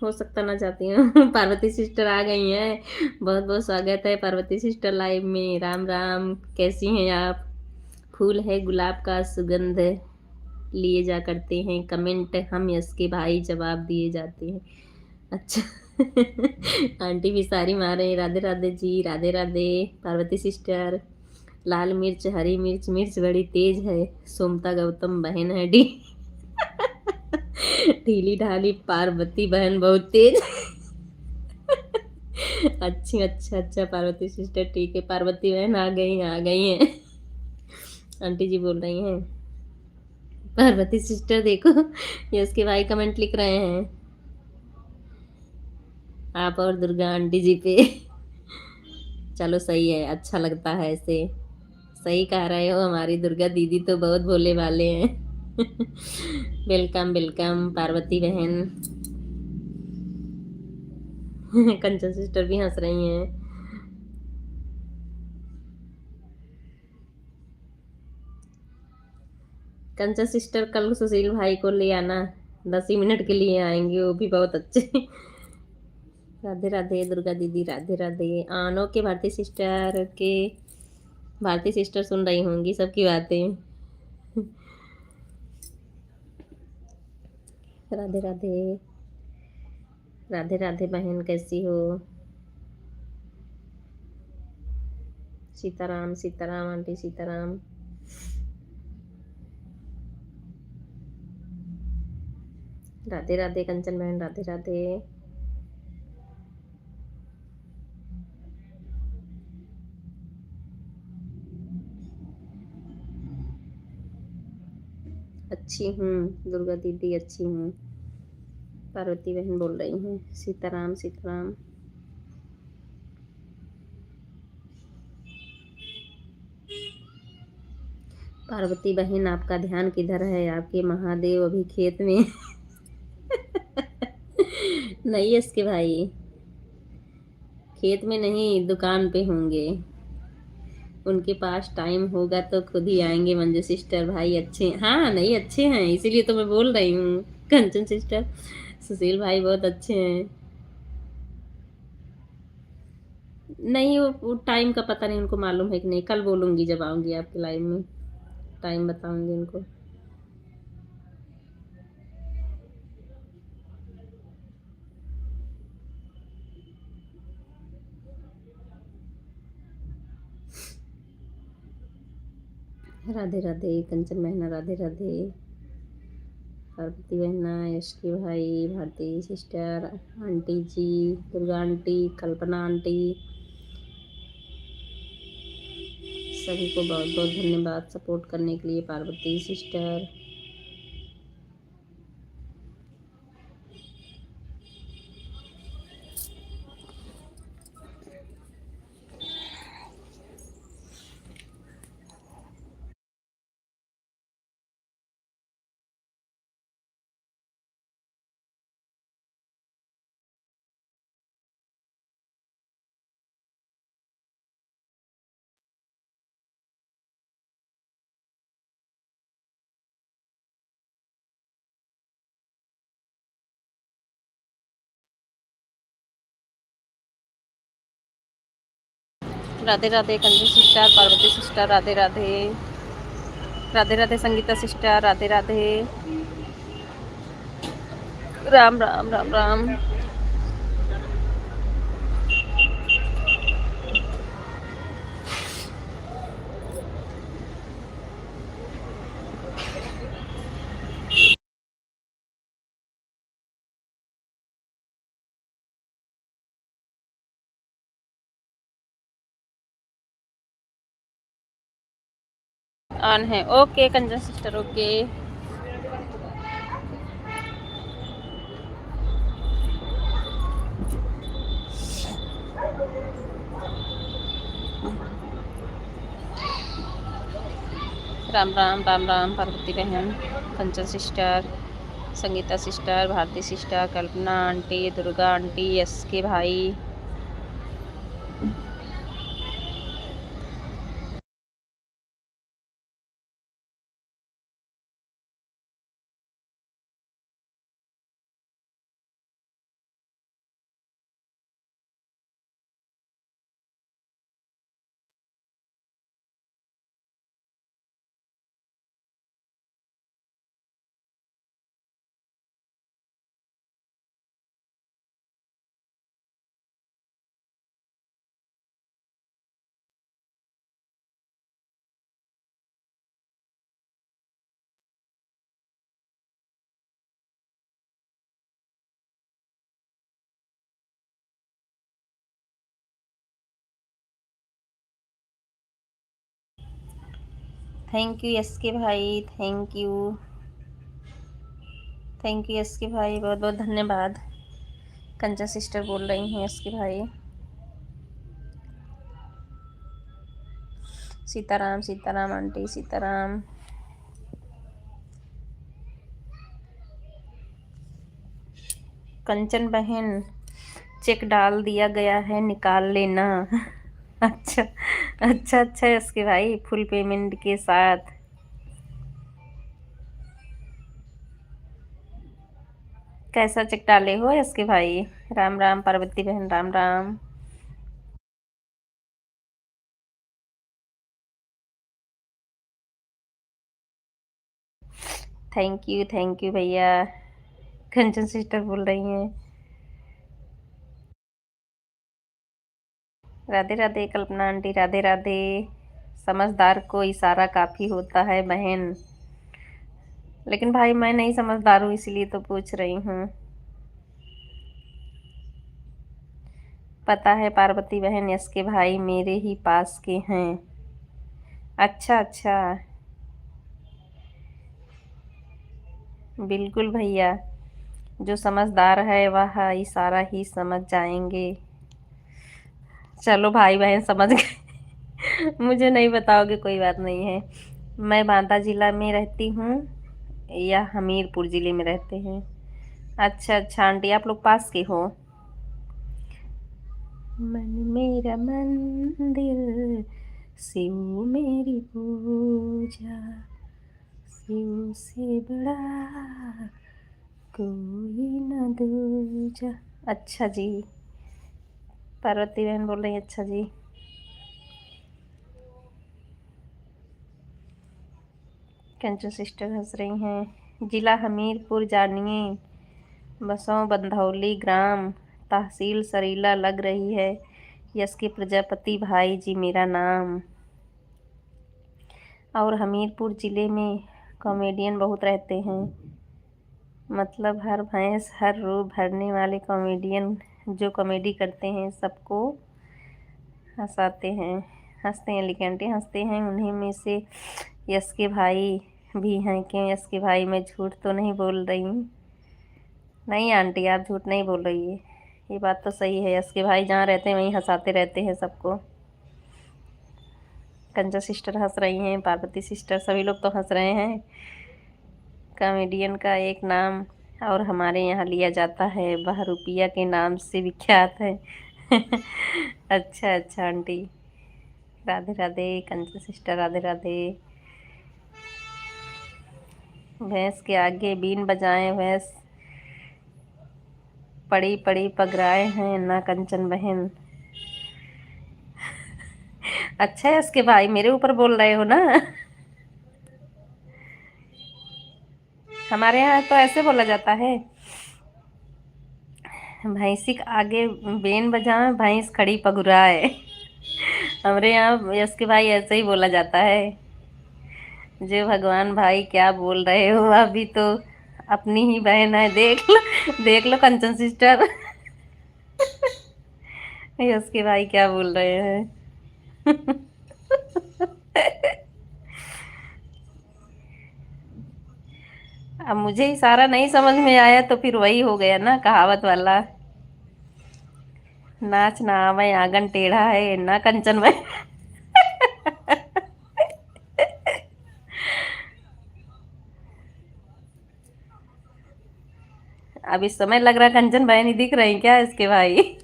हो सकता ना चाहती हूँ। पार्वती सिस्टर आ गई हैं, बहुत बहुत स्वागत है पार्वती सिस्टर लाइव में। राम राम, कैसी हैं आप? फूल है गुलाब का सुगंध लिए जा करते हैं कमेंट हम यस के भाई, जवाब दिए जाते हैं। अच्छा। आंटी भी सारी मारे। राधे राधे जी, राधे राधे। पार्वती सिस्टर, लाल मिर्च हरी मिर्च, मिर्च बड़ी तेज है, सोमता गौतम बहन है डी। ढीली ढाली पार्वती बहन बहुत तेज। अच्छी अच्छा अच्छा पार्वती सिस्टर ठीक है, पार्वती बहन आ गई हैं। आंटी जी बोल रही हैं। पार्वती सिस्टर देखो, ये उसके भाई कमेंट लिख रहे हैं आप और दुर्गा आंटी जी पे। चलो सही है, अच्छा लगता है ऐसे। सही कह रहे हो, हमारी दुर्गा दीदी तो बहुत भोले वाले हैं। वेलकम वेलकम पार्वती बहन। कंचन सिस्टर भी हंस रही हैं। कंचन सिस्टर कल सुशील भाई को ले आना, 10 ही मिनट के लिए आएंगे, वो भी बहुत अच्छे। राधे राधे दुर्गा दीदी, राधे राधे। आनो के भारती सिस्टर के, भारती सिस्टर सुन रही होंगी सबकी बातें। राधे राधे। राधे राधे बहन कैसी हो? सीताराम सीताराम आंटी सीताराम। राधे राधे कंचन बहन, राधे राधे। अच्छी हूँ दुर्गा दीदी, अच्छी हूँ। पार्वती बहन बोल रही हैं सीताराम सीताराम। पार्वती बहन आपका ध्यान किधर है? आपके महादेव अभी खेत में नहीं इसके भाई, खेत में नहीं, दुकान पे होंगे। उनके पास टाइम होगा तो खुद ही आएंगे। मंजू सिस्टर भाई अच्छे, हाँ नहीं अच्छे हैं, इसीलिए तो मैं बोल रही हूँ। कंचन सिस्टर, सुशील भाई बहुत अच्छे हैं। नहीं वो टाइम का पता नहीं उनको मालूम है कि नहीं, कल बोलूंगी जब आऊंगी आपके लाइव में, टाइम बताऊंगी उनको। राधे राधे कंचन बहना, राधे राधे। पार्वती बहना, यश के भाई, Bharti sister, aunty ji, Durga aunty, Kalpana aunty, सभी को बहुत बहुत धन्यवाद सपोर्ट करने के लिए। Parvati sister, Radhe Radhe Kanju sister, Parvati sister, Radhe Radhe. Radhe Radhe Sangeeta sister, Radhe Radhe. Ram Ram Ram Ram. On है, okay Kanchan sister, okay. Ram Ram Ram Ram. Parvati बहन, Kanchan sister, Sangeeta sister, Bharti sister, Kalpana aunty, Durga aunty, Yash के भाई। थैंक यू यस के भाई, thank you. Thank you Yash के भाई, बहुत बहुत धन्यवाद। कंचन सिस्टर बोल रही हैं यस के भाई। सीताराम सीताराम आंटी सीताराम। कंचन बहन, चेक डाल दिया गया है, निकाल लेना। अच्छा अच्छा अच्छा इसके भाई, फुल पेमेंट के साथ। कैसा चेक डाले हो इसके भाई? राम राम पार्वती बहन, राम राम। थैंक यू भैया। कंचन सिस्टर बोल रही हैं। राधे राधे कल्पना आंटी, राधे राधे। समझदार को इशारा काफ़ी होता है बहन। लेकिन भाई मैं नहीं समझदार हूँ, इसलिए तो पूछ रही हूँ। पता है पार्वती बहन, यश के भाई मेरे ही पास के हैं। अच्छा अच्छा। बिल्कुल भैया, जो समझदार है वह इशारा ही समझ जाएंगे। चलो भाई बहन समझ गए। मुझे नहीं बताओगे कोई बात नहीं है। मैं बांदा जिला में रहती हूँ या हमीरपुर जिले में रहते हैं। अच्छा अच्छा आंटी, आप लोग पास के हो। मन मेरा मंदिर, शिव मेरी पूजा, शिव से बड़ा कोई न दूजा। अच्छा जी, पार्वती बहन बोल रही है अच्छा जी। कंचन सिस्टर हंस रही हैं। जिला हमीरपुर जानिए, बसों बंधौली ग्राम, तहसील सरीला लग रही है। यश के प्रजापति भाई जी मेरा नाम। और हमीरपुर ज़िले में कॉमेडियन बहुत रहते हैं। मतलब हर भैंस हर रूप भरने वाले कॉमेडियन जो कॉमेडी करते हैं सबको हंसाते हैं। हंसते हैं लिखी आंटी, हंसते हैं। उन्हीं में से यश के भाई भी हैं। क्यों यश के भाई, मैं झूठ तो नहीं बोल रही हूँ। नहीं आंटी, आप झूठ नहीं बोल रही है, ये बात तो सही है। यश के भाई जहाँ रहते हैं वहीं हंसाते रहते हैं सबको। कंजा सिस्टर हंस रही हैं, पार्वती सिस्टर, सभी लोग तो हंस रहे हैं। कॉमेडियन का एक नाम और हमारे यहाँ लिया जाता है, वह रुपया के नाम से विख्यात है। अच्छा अच्छा आंटी, राधे राधे कंजा सिस्टर, राधे राधे। भैंस के आगे बीन बजाएं, भैंस पड़ी पड़ी पगराए हैं ना कंचन बहन। अच्छा है उसके भाई, मेरे ऊपर बोल रहे हो ना। हमारे यहाँ तो ऐसे बोला जाता है, भैंसी के आगे बेन बजाए भैंस खड़ी पगुराए। हमारे यहाँ यश के भाई ऐसे ही बोला जाता है। जो भगवान भाई क्या बोल रहे हो, अभी तो अपनी ही बहन है, देख लो। देख लो कंचन सिस्टर। यश के भाई क्या बोल रहे हैं। अब मुझे इशारा नहीं समझ में आया तो फिर वही हो गया ना कहावत वाला, नाच ना आवे आंगन टेढ़ा है ना कंचन में। अब इस समय लग रहा कंचन भाई नहीं दिख रही क्या इसके भाई।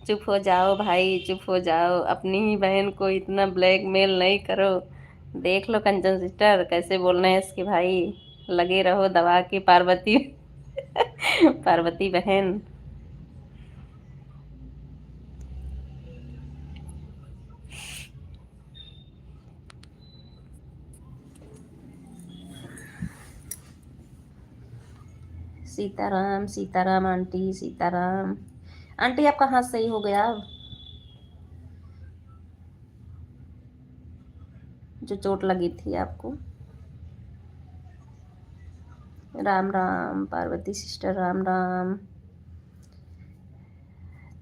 चुप हो जाओ भाई, चुप हो जाओ, अपनी ही बहन को इतना ब्लैकमेल नहीं करो। देख लो कंचन सिस्टर कैसे बोल रहे हैं इसके भाई। लगे रहो दबा के पार्वती। पार्वती बहन। सीताराम सीताराम आंटी, सीताराम। आंटी आपका हाथ सही हो गया अब, जो चोट लगी थी आपको। राम राम पार्वती सिस्टर, राम राम।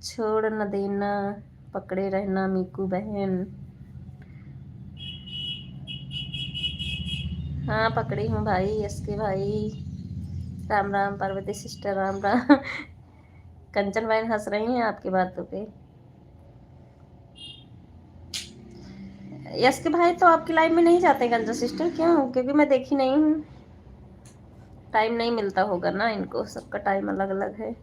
छोड़ न देना, पकड़े रहना मीकू बहन। हाँ पकड़ी हूँ भाई, इसके भाई। राम राम पार्वती सिस्टर, राम राम। कंचन बहन हंस रही हैं आपकी बातों पे। यश के भाई तो आपकी लाइफ में नहीं जाते कंचन सिस्टर, क्यों? क्योंकि मैं देखी नहीं हूँ। टाइम नहीं मिलता होगा ना इनको, सबका टाइम अलग अलग है।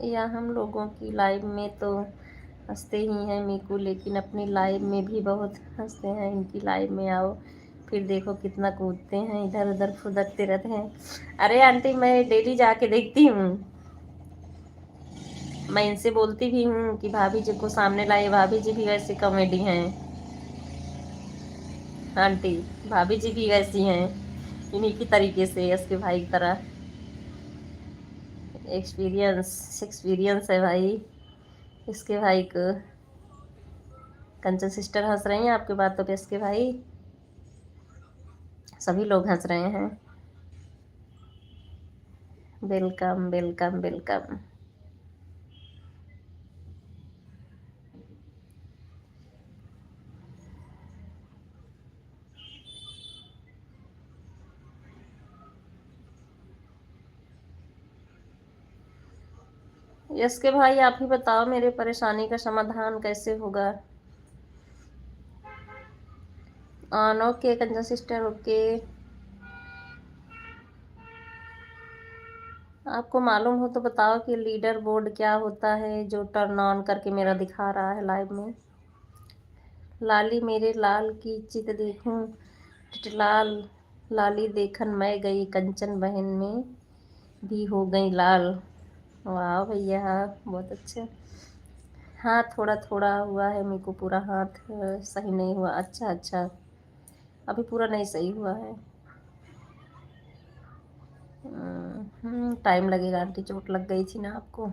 या हम लोगों की लाइफ में तो हंसते ही हैं मीकू, लेकिन अपनी लाइफ में भी बहुत हंसते हैं। इनकी लाइफ में आओ, फिर देखो कितना कूदते हैं, इधर उधर फुदकते रहते हैं। अरे आंटी मैं डेली जाके देखती हूँ, मैं इनसे बोलती भी हूँ कि भाभी जी को सामने लाइए, भाभी जी भी वैसे कॉमेडी हैं आंटी, भाभी जी भी वैसी हैं, इन्हीं की तरीके से इसके भाई की तरह। एक्सपीरियंस एक्सपीरियंस है भाई इसके भाई को। कंचन सिस्टर हंस रही हैं आपकी बातों पे इसके भाई, सभी लोग हंस रहे हैं। Welcome welcome welcome. इसके भाई आप ही बताओ मेरे परेशानी का समाधान कैसे होगा। On okay Kanchan sister okay. आपको मालूम हो तो बताओ कि लीडर बोर्ड क्या होता है जो टर्न ऑन करके मेरा दिखा रहा है लाइव में। लाली मेरे लाल की चित देखूं, टिटलाल लाली देखन मैं गई कंचन बहन में भी हो गई लाल। वाह भैया बहुत अच्छा। हाँ थोड़ा थोड़ा हुआ है मेरे को, पूरा हाथ सही नहीं हुआ। अच्छा अच्छा, अभी पूरा नहीं सही हुआ है। टाइम लगेगा आंटी, चोट लग गई थी ना आपको।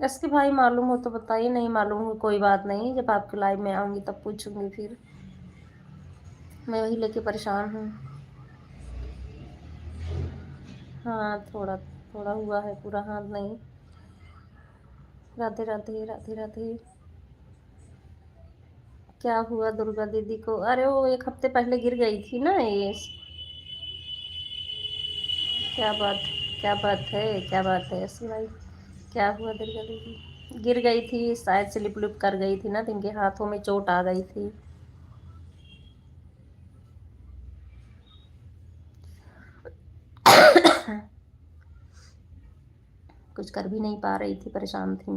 इसके भाई मालूम हो तो बताइए, नहीं मालूम हो कोई बात नहीं, जब आपके लाइव में आऊँगी तब पूछूंगी फिर। मैं वही लेके परेशान हूँ। हाँ थोड़ा थोड़ा हुआ है, पूरा हाथ नहीं। राधे राधे राधे राधे। क्या हुआ दुर्गा दीदी को? अरे वो एक हफ्ते पहले गिर गई थी ना ये। क्या बात, क्या बात है, क्या बात है ऐसी भाई? क्या हुआ दुर्गा दीदी? गिर गई थी शायद, स्लिप उलिप कर गई थी ना, तो इनके हाथों में चोट आ गई थी। कुछ कर भी नहीं पा रही थी, परेशान थी।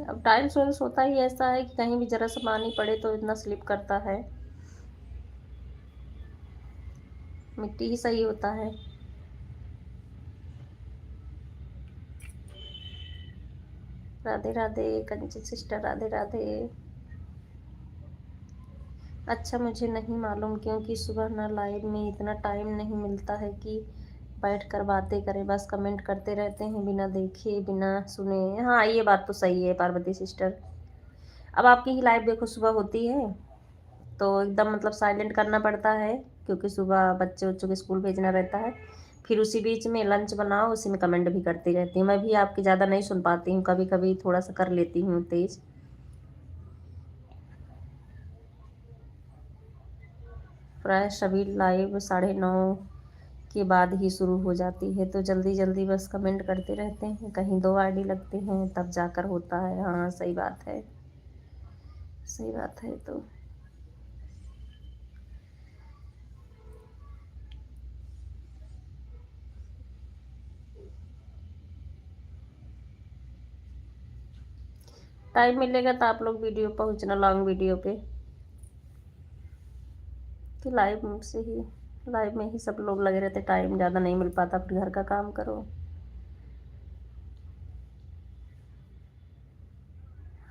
अब टाइल्स वाइल्स होता ही ऐसा है कि कहीं भी जरा सा पानी पड़े तो इतना स्लिप करता है। मिट्टी ही सही होता है। राधे राधे कंचन सिस्टर राधे राधे। अच्छा मुझे नहीं मालूम क्योंकि सुबह ना लाइव में इतना टाइम नहीं मिलता है कि बैठ कर बातें करें, बस कमेंट करते रहते हैं बिना देखे बिना सुने। हाँ ये बात तो सही है पार्वती सिस्टर। अब आपकी ही लाइव देखो सुबह होती है तो एकदम मतलब साइलेंट करना पड़ता है, क्योंकि सुबह बच्चे बच्चों के स्कूल भेजना रहता है। फिर उसी बीच में लंच बनाओ, उसी में कमेंट भी करती रहती हूँ। मैं भी आपकी ज़्यादा नहीं सुन पाती हूँ, कभी कभी थोड़ा सा कर लेती हूँ तेज। प्राय सभी लाइव 9:30 के बाद ही शुरू हो जाती है, तो जल्दी जल्दी बस कमेंट करते रहते हैं, कहीं 2 आईडी लगते हैं तब जाकर होता है। हाँ सही बात है, सही बात है। तो टाइम मिलेगा तो आप लोग वीडियो पहुंचना लॉन्ग वीडियो पे, कि लाइव में ही सब लोग लगे रहते, टाइम ज़्यादा नहीं मिल पाता, फिर घर का काम करो।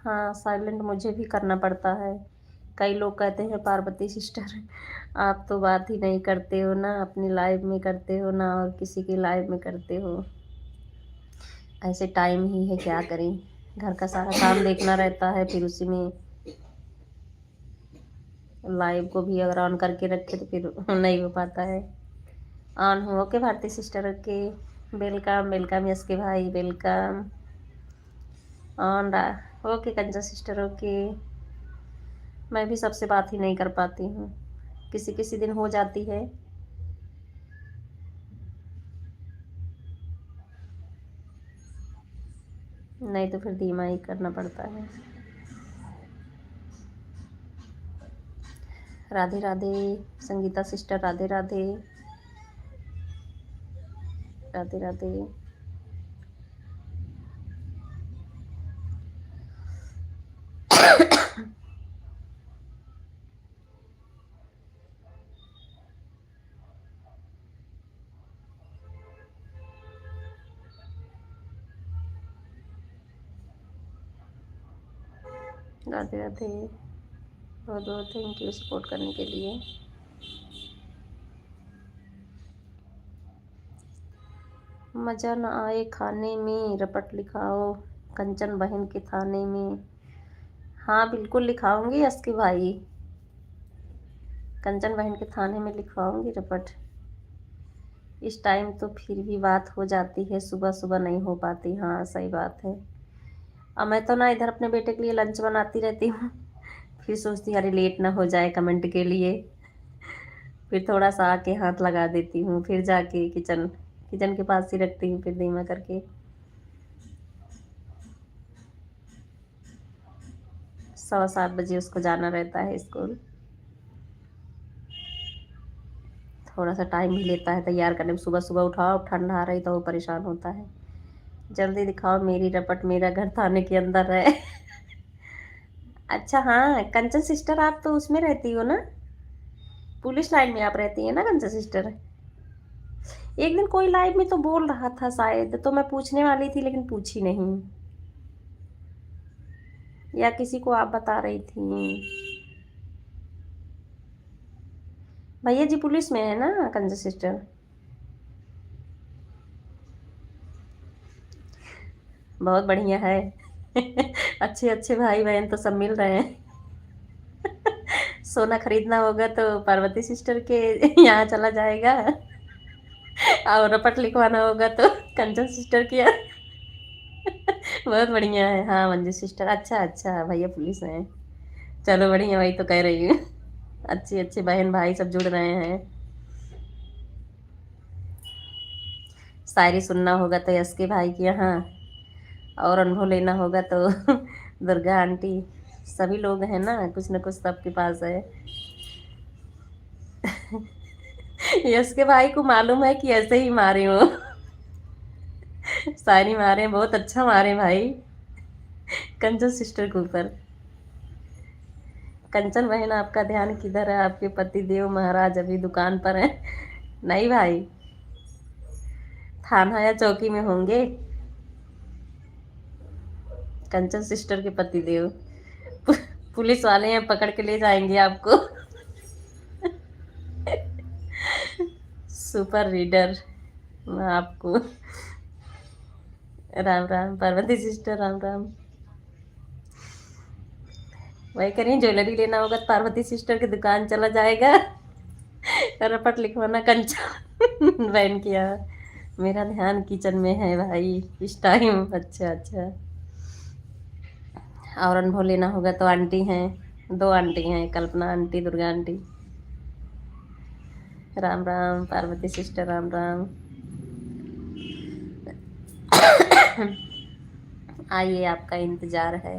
हाँ साइलेंट मुझे भी करना पड़ता है। कई लोग कहते हैं पार्वती सिस्टर आप तो बात ही नहीं करते हो ना, अपनी लाइव में करते हो ना और किसी की लाइव में करते हो। ऐसे टाइम ही है, क्या करें, घर का सारा काम देखना रहता है, फिर उसी में लाइव को भी अगर ऑन करके रखे तो फिर नहीं हो पाता है। ऑन हो okay Bharti sister okay. Welcome welcome yes के भाई वेलकम। ऑन रहा ओके कंचा सिस्टर ओके। मैं भी सबसे बात ही नहीं कर पाती हूँ, किसी किसी दिन हो जाती है। नहीं तो फिर धीमा ही करना पड़ता है। राधे राधे संगीता सिस्टर राधे राधे राधे राधे। राधे राधे। बहुत बहुत थैंक यू सपोर्ट करने के लिए। मज़ा न आए खाने में, रपट लिखाओ कंचन बहन के थाने में। हाँ बिल्कुल लिखाऊंगी अस्की भाई, कंचन बहन के थाने में लिखवाऊंगी रपट। इस टाइम तो फिर भी बात हो जाती है, सुबह सुबह नहीं हो पाती। हाँ सही बात है। अब मैं तो ना इधर अपने बेटे के लिए लंच बनाती रहती हूँ, फिर सोचती अरे लेट ना हो जाए कमेंट के लिए, फिर थोड़ा सा आके हाथ लगा देती हूँ, फिर जाके किचन किचन के पास ही रखती हूँ, फिर धीमा करके। 7:15 बजे उसको जाना रहता है स्कूल। थोड़ा सा टाइम भी लेता है तैयार करने में, सुबह सुबह उठाओ, ठंड आ रही तो वो परेशान होता है। जल्दी दिखाओ मेरी रपट, मेरा घर थाने के अंदर है। अच्छा हाँ कंचन सिस्टर, आप तो उसमें रहती हो ना, पुलिस लाइन में आप रहती है ना कंचन सिस्टर। एक दिन कोई लाइव में तो बोल रहा था शायद, तो मैं पूछने वाली थी लेकिन पूछी नहीं, या किसी को आप बता रही थी। भैया जी पुलिस में है ना कंजर सिस्टर। बहुत बढ़िया है। अच्छे अच्छे भाई बहन तो सब मिल रहे हैं। सोना खरीदना होगा तो पार्वती सिस्टर के यहाँ चला जाएगा, और रपट लिखवाना होगा तो कंचन सिस्टर की यहाँ। बहुत बढ़िया है। हाँ मंजू सिस्टर, अच्छा अच्छा भैया पुलिस में है। चलो बढ़िया, वही तो कह रही हूँ। अच्छे अच्छे बहन भाई सब जुड़ रहे हैं। शायरी सुनना होगा तो यस के भाई के यहाँ, और अनुभव लेना होगा तो दुर्गा आंटी। सभी लोग हैं ना, कुछ न कुछ सबके पास है। यस के भाई को मालूम है कि ऐसे ही मारे हो। शायरी मारे बहुत अच्छा मारे भाई, कंचन सिस्टर के ऊपर। कंचन बहन आपका ध्यान किधर है, आपके पति देव महाराज अभी दुकान पर हैं। नहीं भाई, थाना या चौकी में होंगे कंचन सिस्टर के पति देव। पुलिस वाले हैं, पकड़ के ले जाएंगे आपको। सुपर रीडर मैं आपको। राम राम पार्वती सिस्टर, राम राम। वही करें, ज्वेलरी लेना होगा तो पार्वती सिस्टर की दुकान चला जाएगा, रपट लिखवाना कंचन बहन किया। मेरा ध्यान किचन में है भाई इस टाइम। अच्छा अच्छा। और अनुभव लेना होगा तो आंटी हैं, दो आंटी हैं, Kalpana aunty, Durga aunty. Ram Ram Parvati sister, Ram Ram. आइए आपका इंतजार है।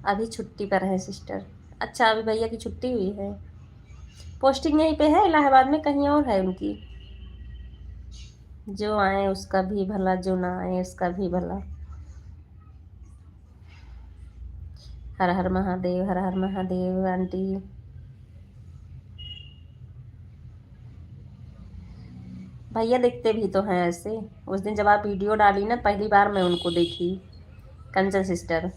अभी छुट्टी पर है सिस्टर। अच्छा अभी भैया की छुट्टी हुई है, पोस्टिंग यहीं पे है इलाहाबाद में, कहीं और है उनकी। जो आए उसका भी भला, जो ना आए उसका भी भला। हर हर महादेव, हर हर महादेव आंटी। भैया दिखते भी तो हैं ऐसे। उस दिन जब आप वीडियो डाली ना, पहली बार मैं उनको देखी, कंचन सिस्टर,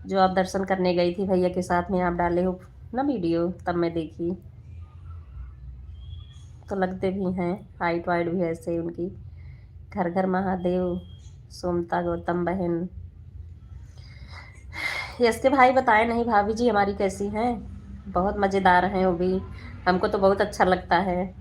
जो आप दर्शन करने गई थी भैया के साथ में, आप डाले हो ना वीडियो, तब मैं देखी। तो लगते भी हैं, हाइट वाइट भी ऐसे ही उनकी। घर घर महादेव, सोमता गौतम बहन। यस के भाई बताए नहीं भाभी जी हमारी कैसी हैं। बहुत मज़ेदार हैं वो भी, हमको तो बहुत अच्छा लगता है।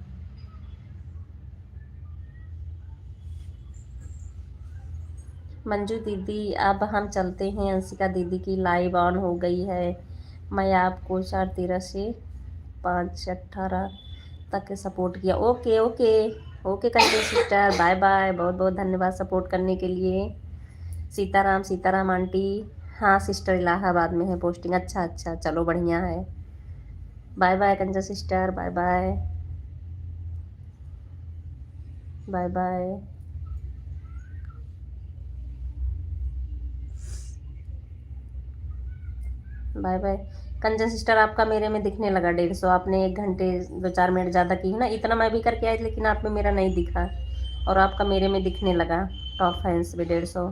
मंजू दीदी अब हम चलते हैं, अंशिका दीदी की लाइव ऑन हो गई है। मैं आपको 4:13 से 5:18 तक सपोर्ट किया। Okay okay. Okay Kanchan sister, bye bye, बहुत बहुत धन्यवाद सपोर्ट करने के लिए। सीताराम सीताराम आंटी। हाँ सिस्टर इलाहाबाद में है पोस्टिंग। अच्छा अच्छा, चलो बढ़िया है। Bye bye Kanchan sister, bye bye. Bye bye. Bye bye. Kanchan sister आपका मेरे में दिखने लगा 150, आपने 1 घंटे 2-4 मिनट ज़्यादा की है ना, इतना मैं भी करके आई लेकिन आप में मेरा नहीं दिखा, और आपका मेरे में दिखने लगा। टॉप फैंस भी 150।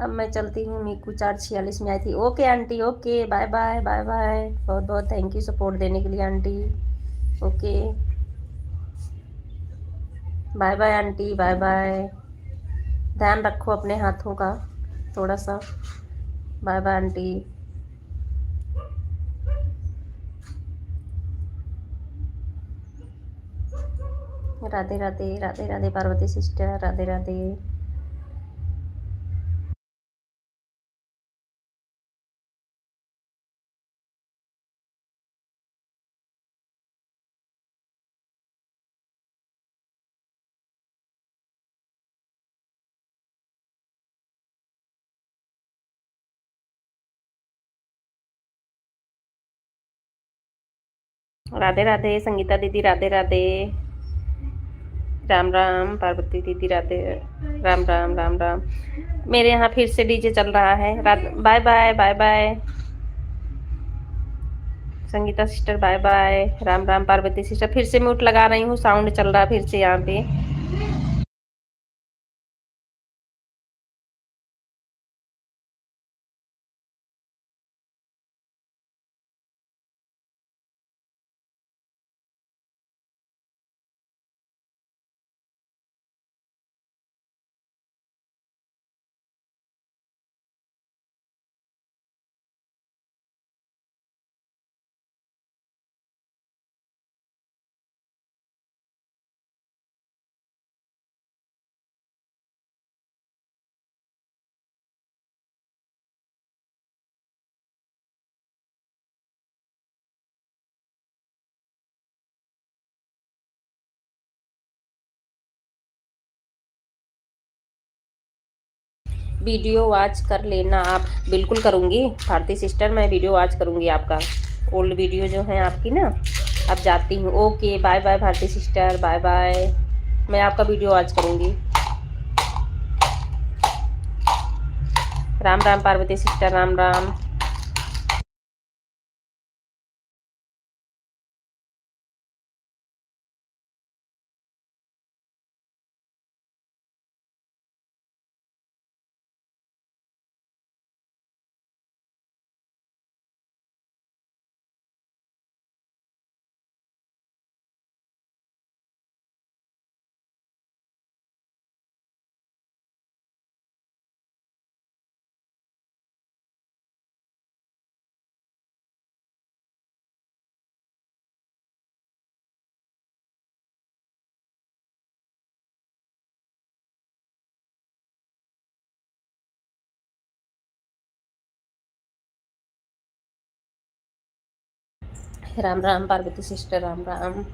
अब मैं चलती हूँ, मीकू 446 में आई थी। Okay aunty, okay, bye bye bye bye. बहुत बहुत थैंक यू सपोर्ट देने के लिए आंटी। Okay, bye bye aunty, bye bye. ध्यान रखो अपने हाथों का थोड़ा सा। Bye bye aunty. Radhe Radhe, Radhe Radhe Parvati sister, Radhe Radhe. Radhe Radhe Sangeeta दीदी, राधे राधे। राम राम पार्वती दीदी, राधे। राम राम राम राम। मेरे यहाँ फिर से डीजे चल रहा है। Bye bye bye bye Sangeeta sister, bye bye. Ram Ram Parvati sister, फिर से म्यूट लगा रही हूँ, साउंड चल रहा है फिर से यहाँ पे। वीडियो वॉच कर लेना आप। बिल्कुल करूँगी भारती सिस्टर, मैं वीडियो वॉच करूँगी आपका। ओल्ड वीडियो जो है आपकी ना। अब जाती हूँ, okay bye bye Bharti sister, bye bye. मैं आपका वीडियो वॉच करूँगी। राम राम पार्वती सिस्टर, राम राम। राम राम पार्वती सिस्टर, राम राम।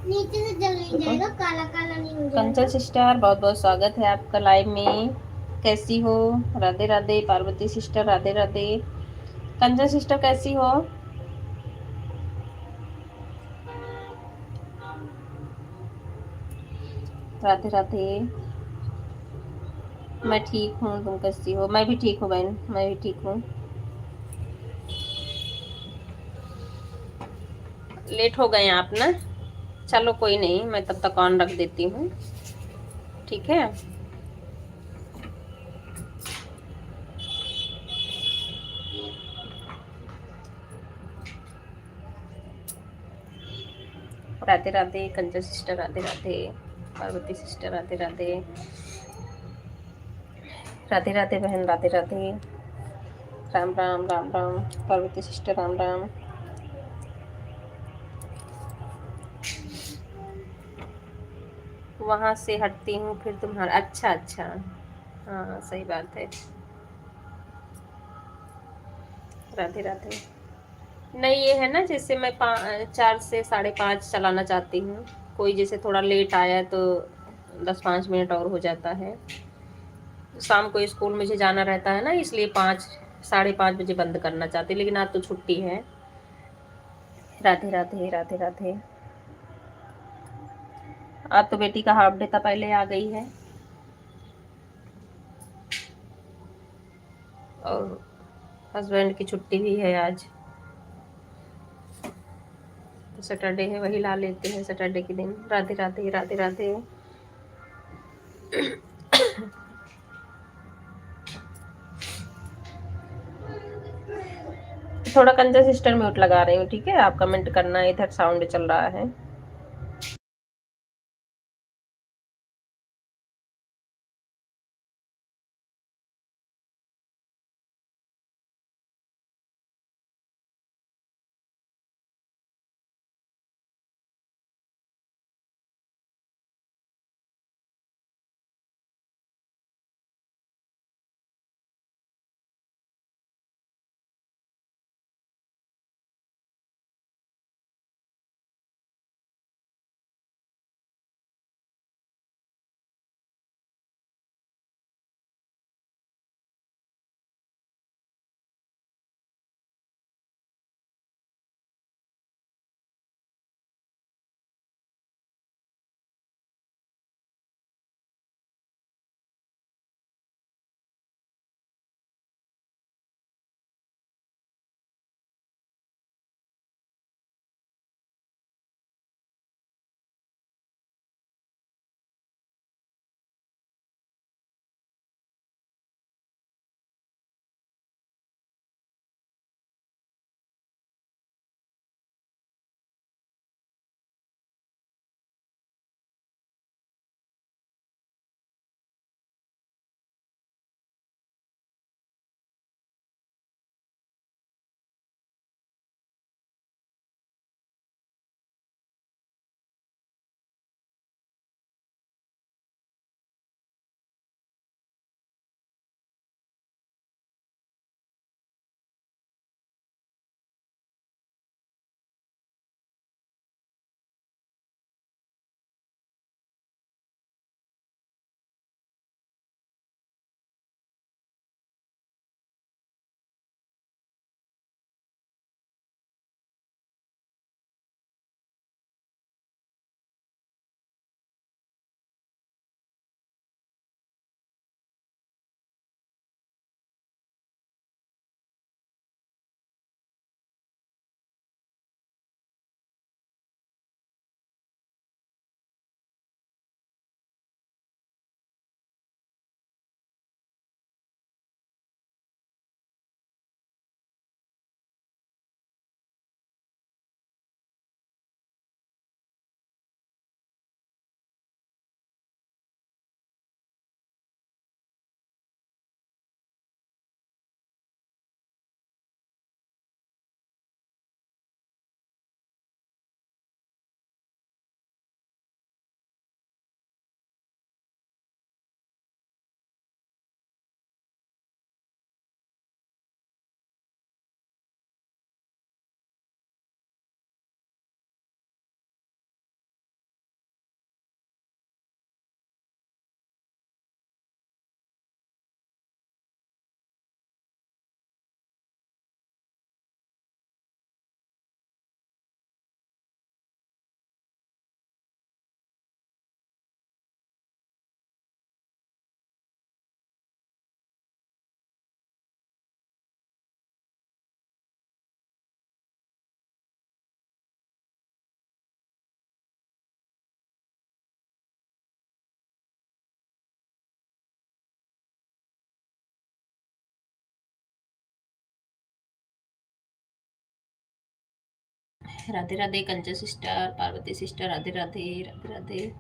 नीचे से जल नहीं जाएगा, काला काला नहीं हो जाएगा।
कंचन सिस्टर बहुत बहुत स्वागत है आपका लाइव में। कैसी हो? राधे राधे। पार्वती सिस्टर राधे राधे। कंचन सिस्टर कैसी हो? राधे राधे। मैं ठीक हूँ, तुम कैसी हो? मैं भी ठीक हूँ बहन, मैं भी ठीक हूँ। लेट हो गए आप ना? चलो कोई नहीं, मैं तब तक ऑन रख देती हूँ, ठीक है। राधे राधे कंचन सिस्टर राधे राधे। पार्वती सिस्टर राधे राधे। राधे राधे बहन राधे राधे। राम राम राम राम। पार्वती सिस्टर राम राम। वहां से हटती हूँ फिर तुम्हारा, अच्छा अच्छा। हाँ सही बात है। राधे राधे। नहीं ये है ना, जैसे मैं 4 से 5:30 चलाना चाहती हूँ। कोई जैसे थोड़ा लेट आया तो 10-5 मिनट और हो जाता है। शाम को स्कूल मुझे जाना रहता है ना, इसलिए 5, 5:30 बजे बंद करना चाहती, लेकिन आज तो छुट्टी है। राधे राधे राधे राधे। आज तो बेटी का हाफ डे था, पहले आ गई है। और हस्बैंड की छुट्टी भी है आज, तो सैटरडे है, वही ला लेते हैं सैटरडे के दिन। राधे राधे राधे राधे। थोड़ा कंजर सिस्टर म्यूट लगा रही हूँ, ठीक है। आप कमेंट करना, इधर साउंड चल रहा है। Radhe Radhe Kanchan sister, Parvati sister, Radhe Radhe, Radhe Radhe.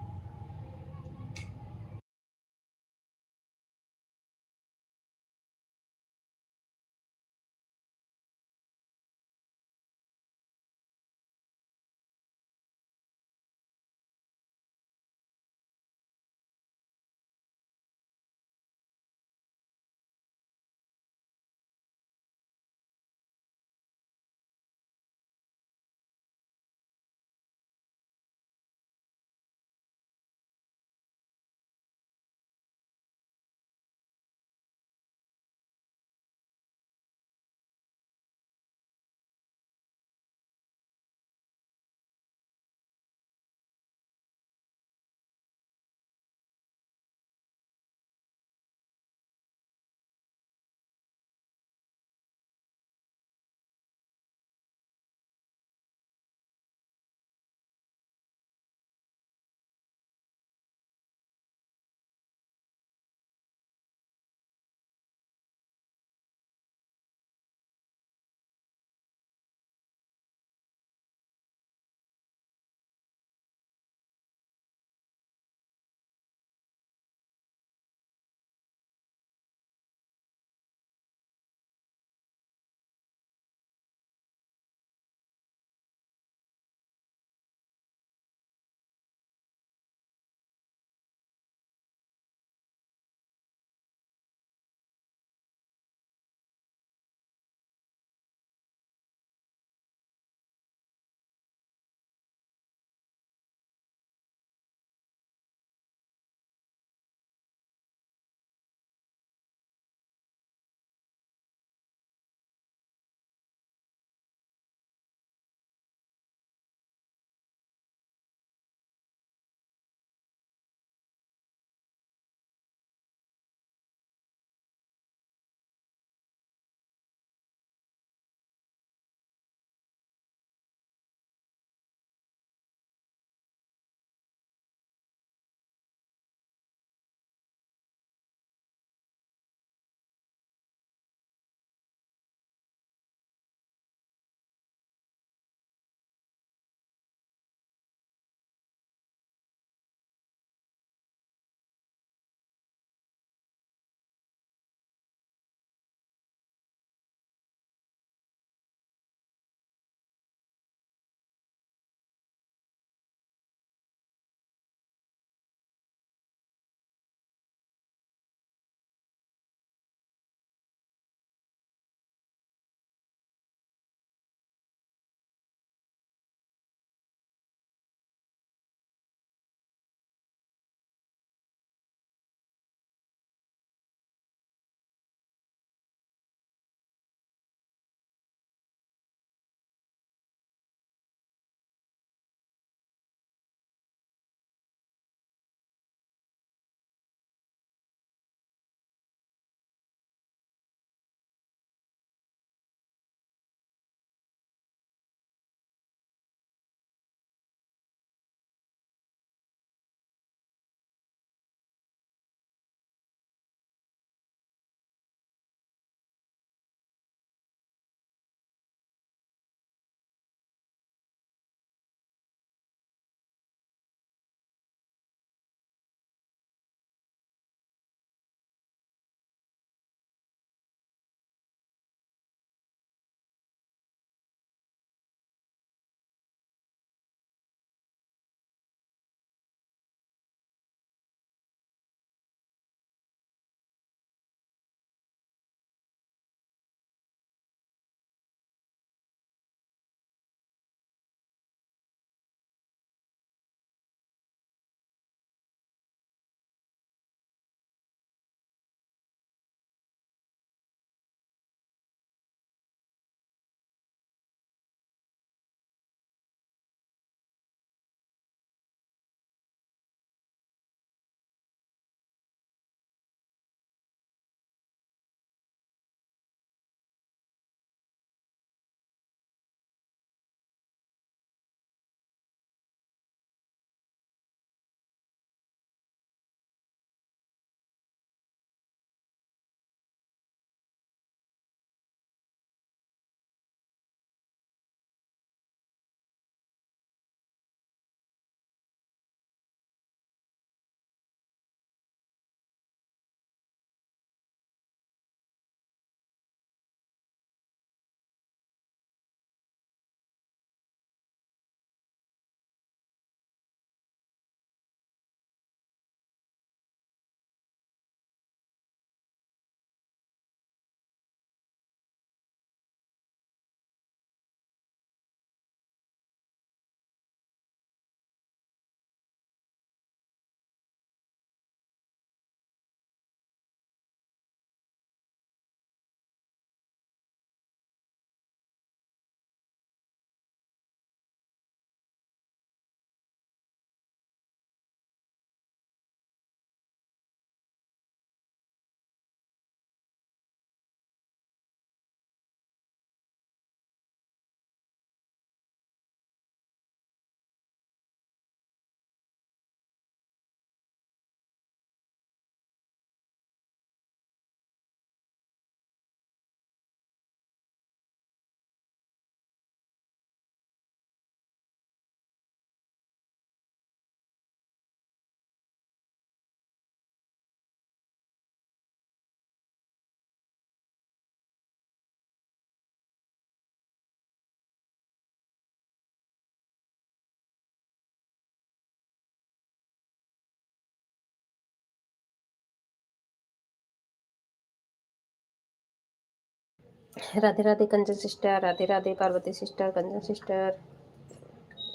Radhe Radhe Kanchan sister, Radhe Radhe Parvati sister, Kanchan sister,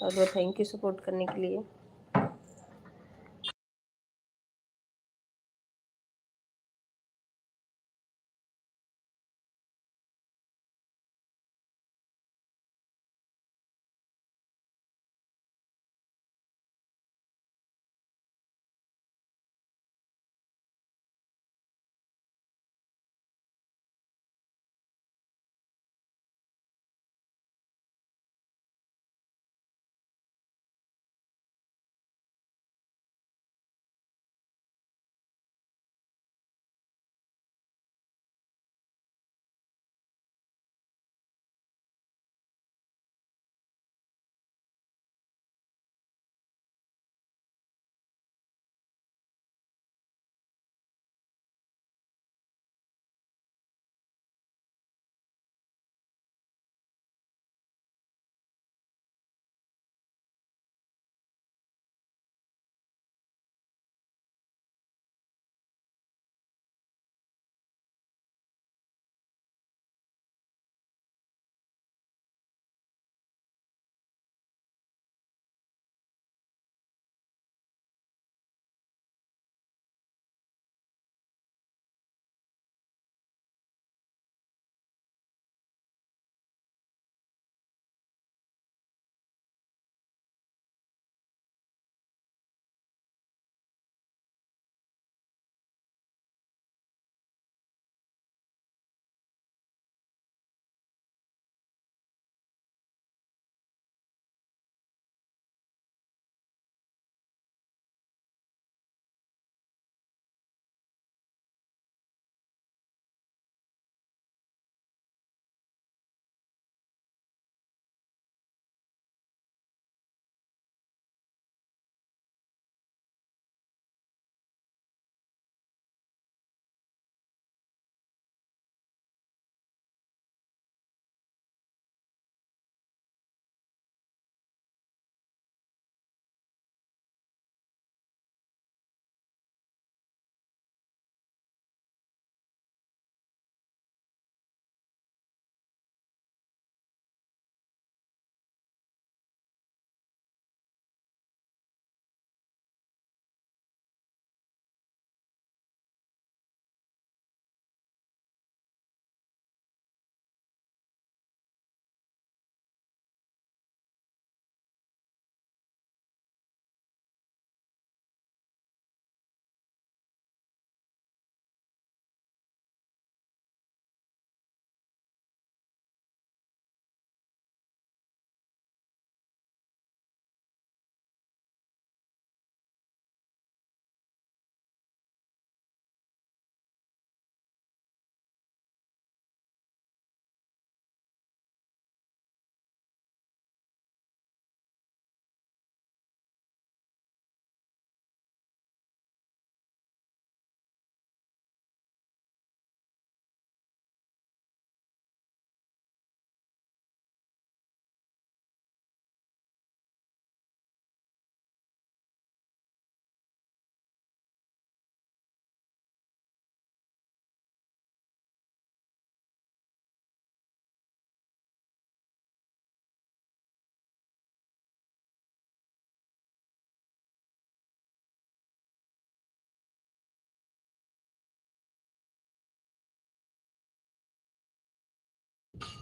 बहुत बहुत थैंक यू सपोर्ट करने के लिए।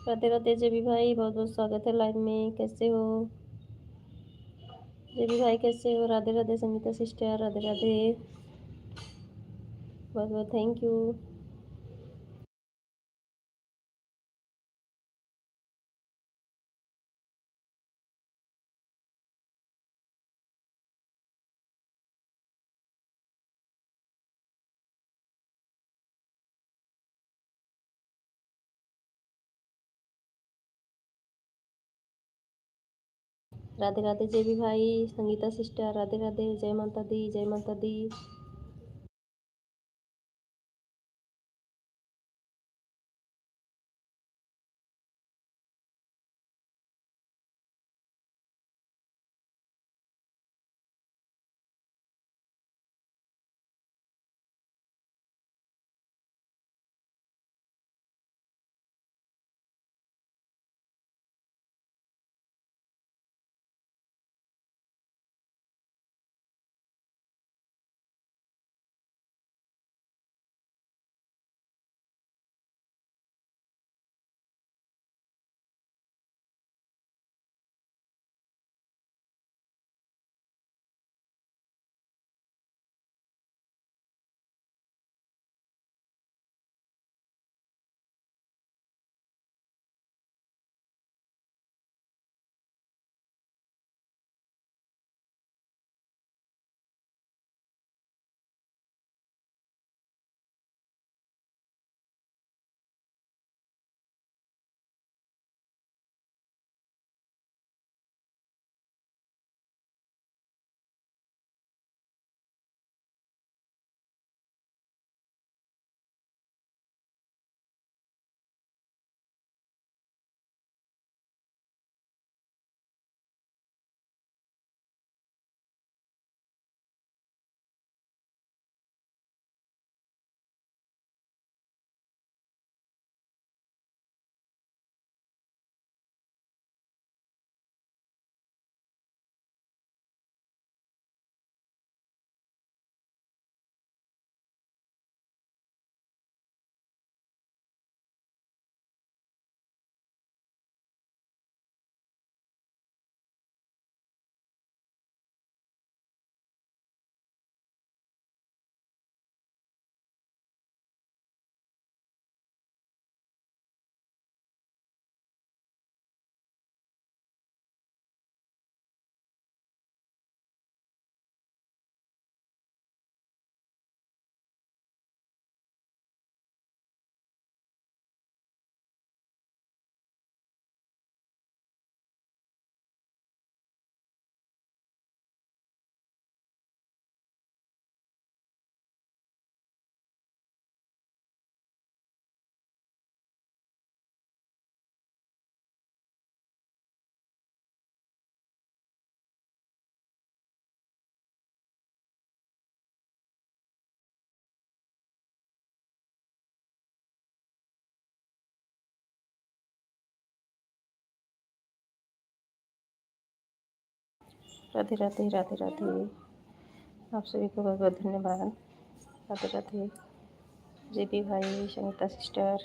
राधे राधे जेबी भाई, बहुत बहुत स्वागत है लाइव में। कैसे हो जेबी भाई, कैसे हो? राधे राधे संगीता सिस्टर, राधे राधे, बहुत बहुत थैंक यू। राधे राधे जेबी भाई, संगीता सिस्टर, राधे राधे, जय माता दी, जय माता दी। राधे राधे राधे राधे। आप सभी को बहुत बहुत धन्यवाद। राधे राधे। जेपी भाई, Sangeeta sister.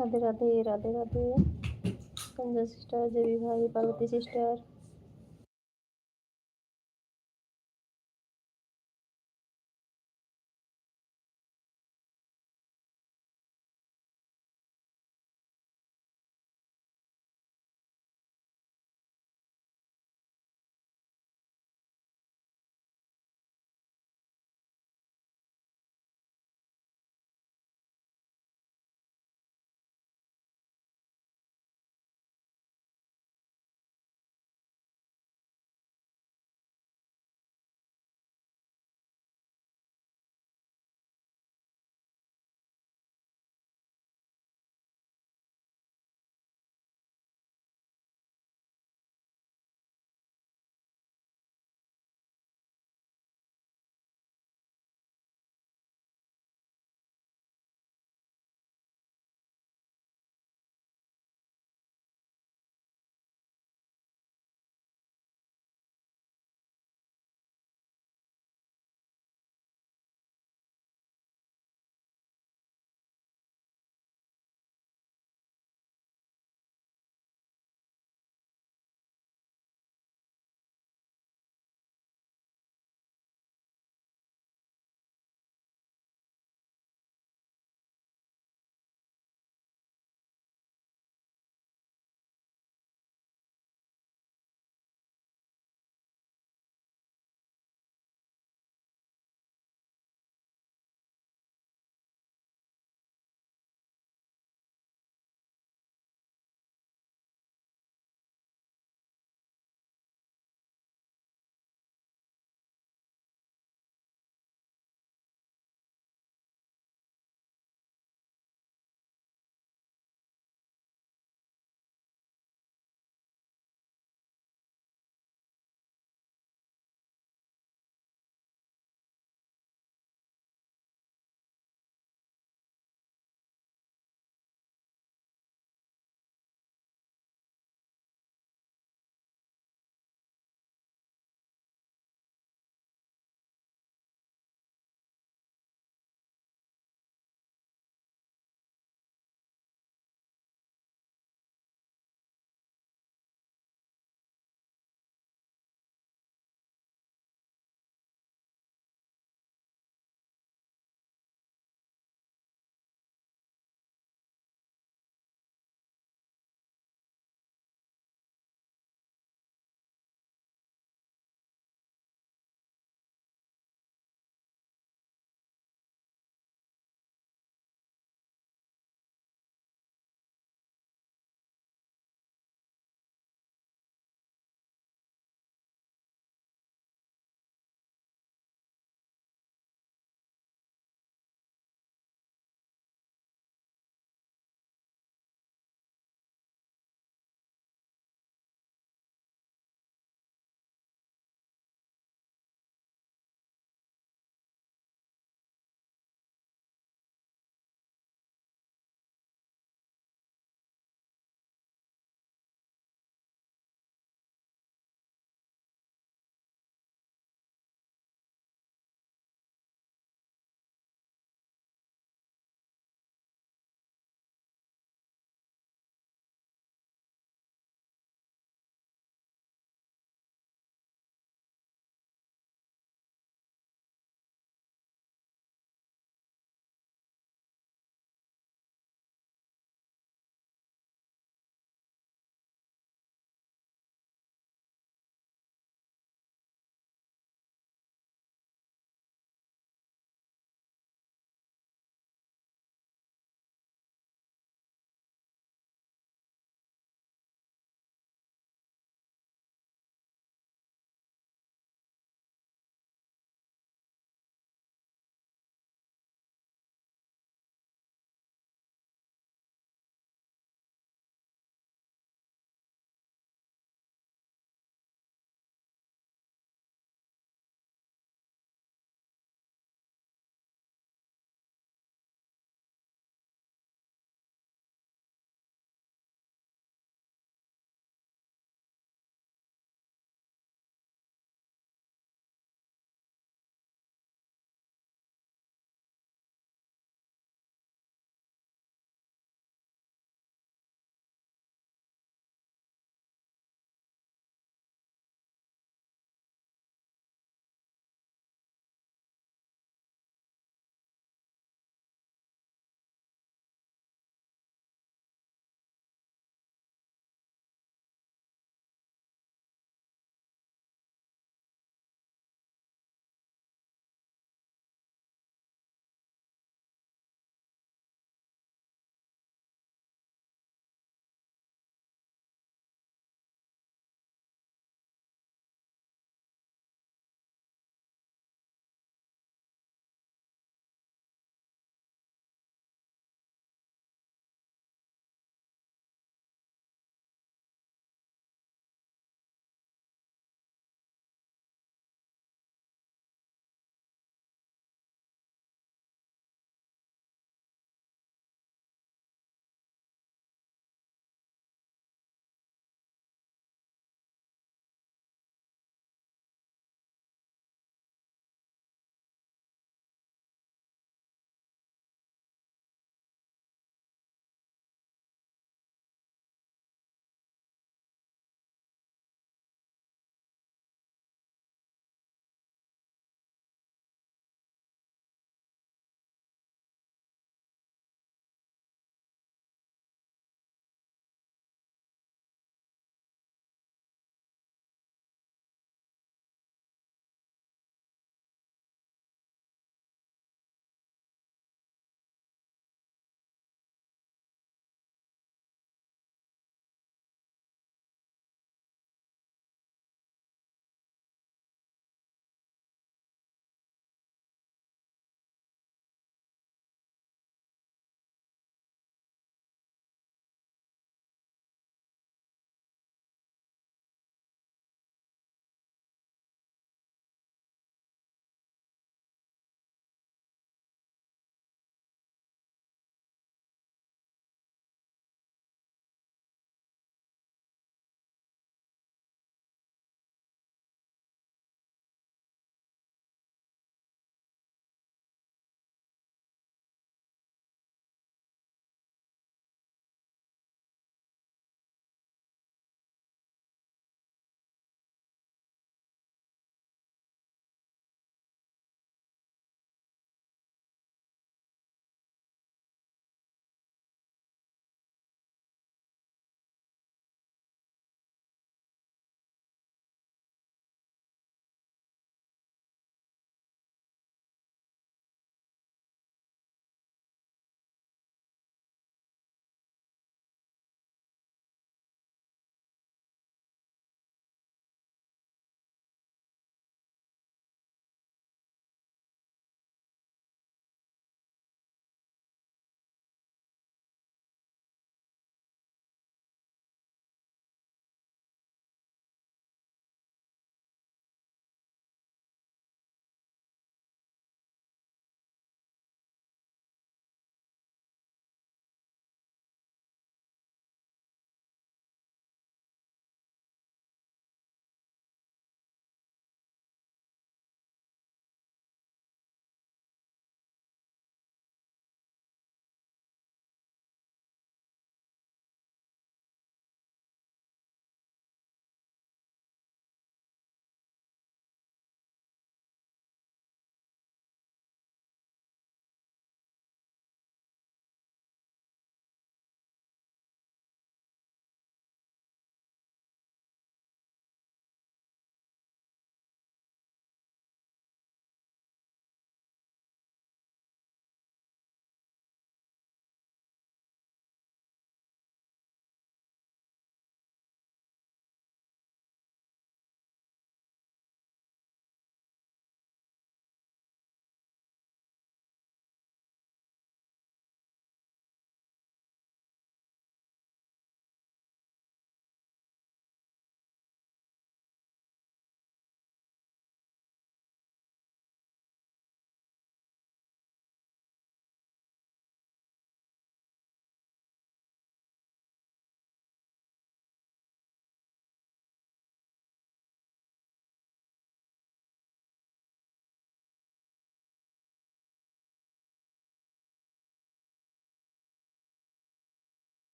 Radhe Radhe Radhe Radhe. Sanjay sister, JB भाई, Parvati sister.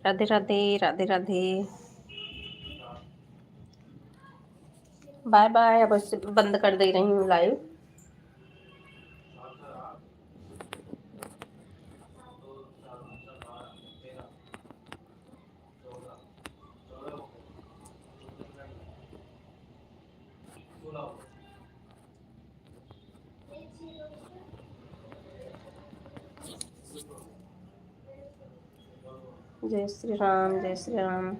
Radhe Radhe, Radhe Radhe, bye bye. अब इससे बंद कर दे रही हूँ लाइव। जय श्री राम, जय श्री राम।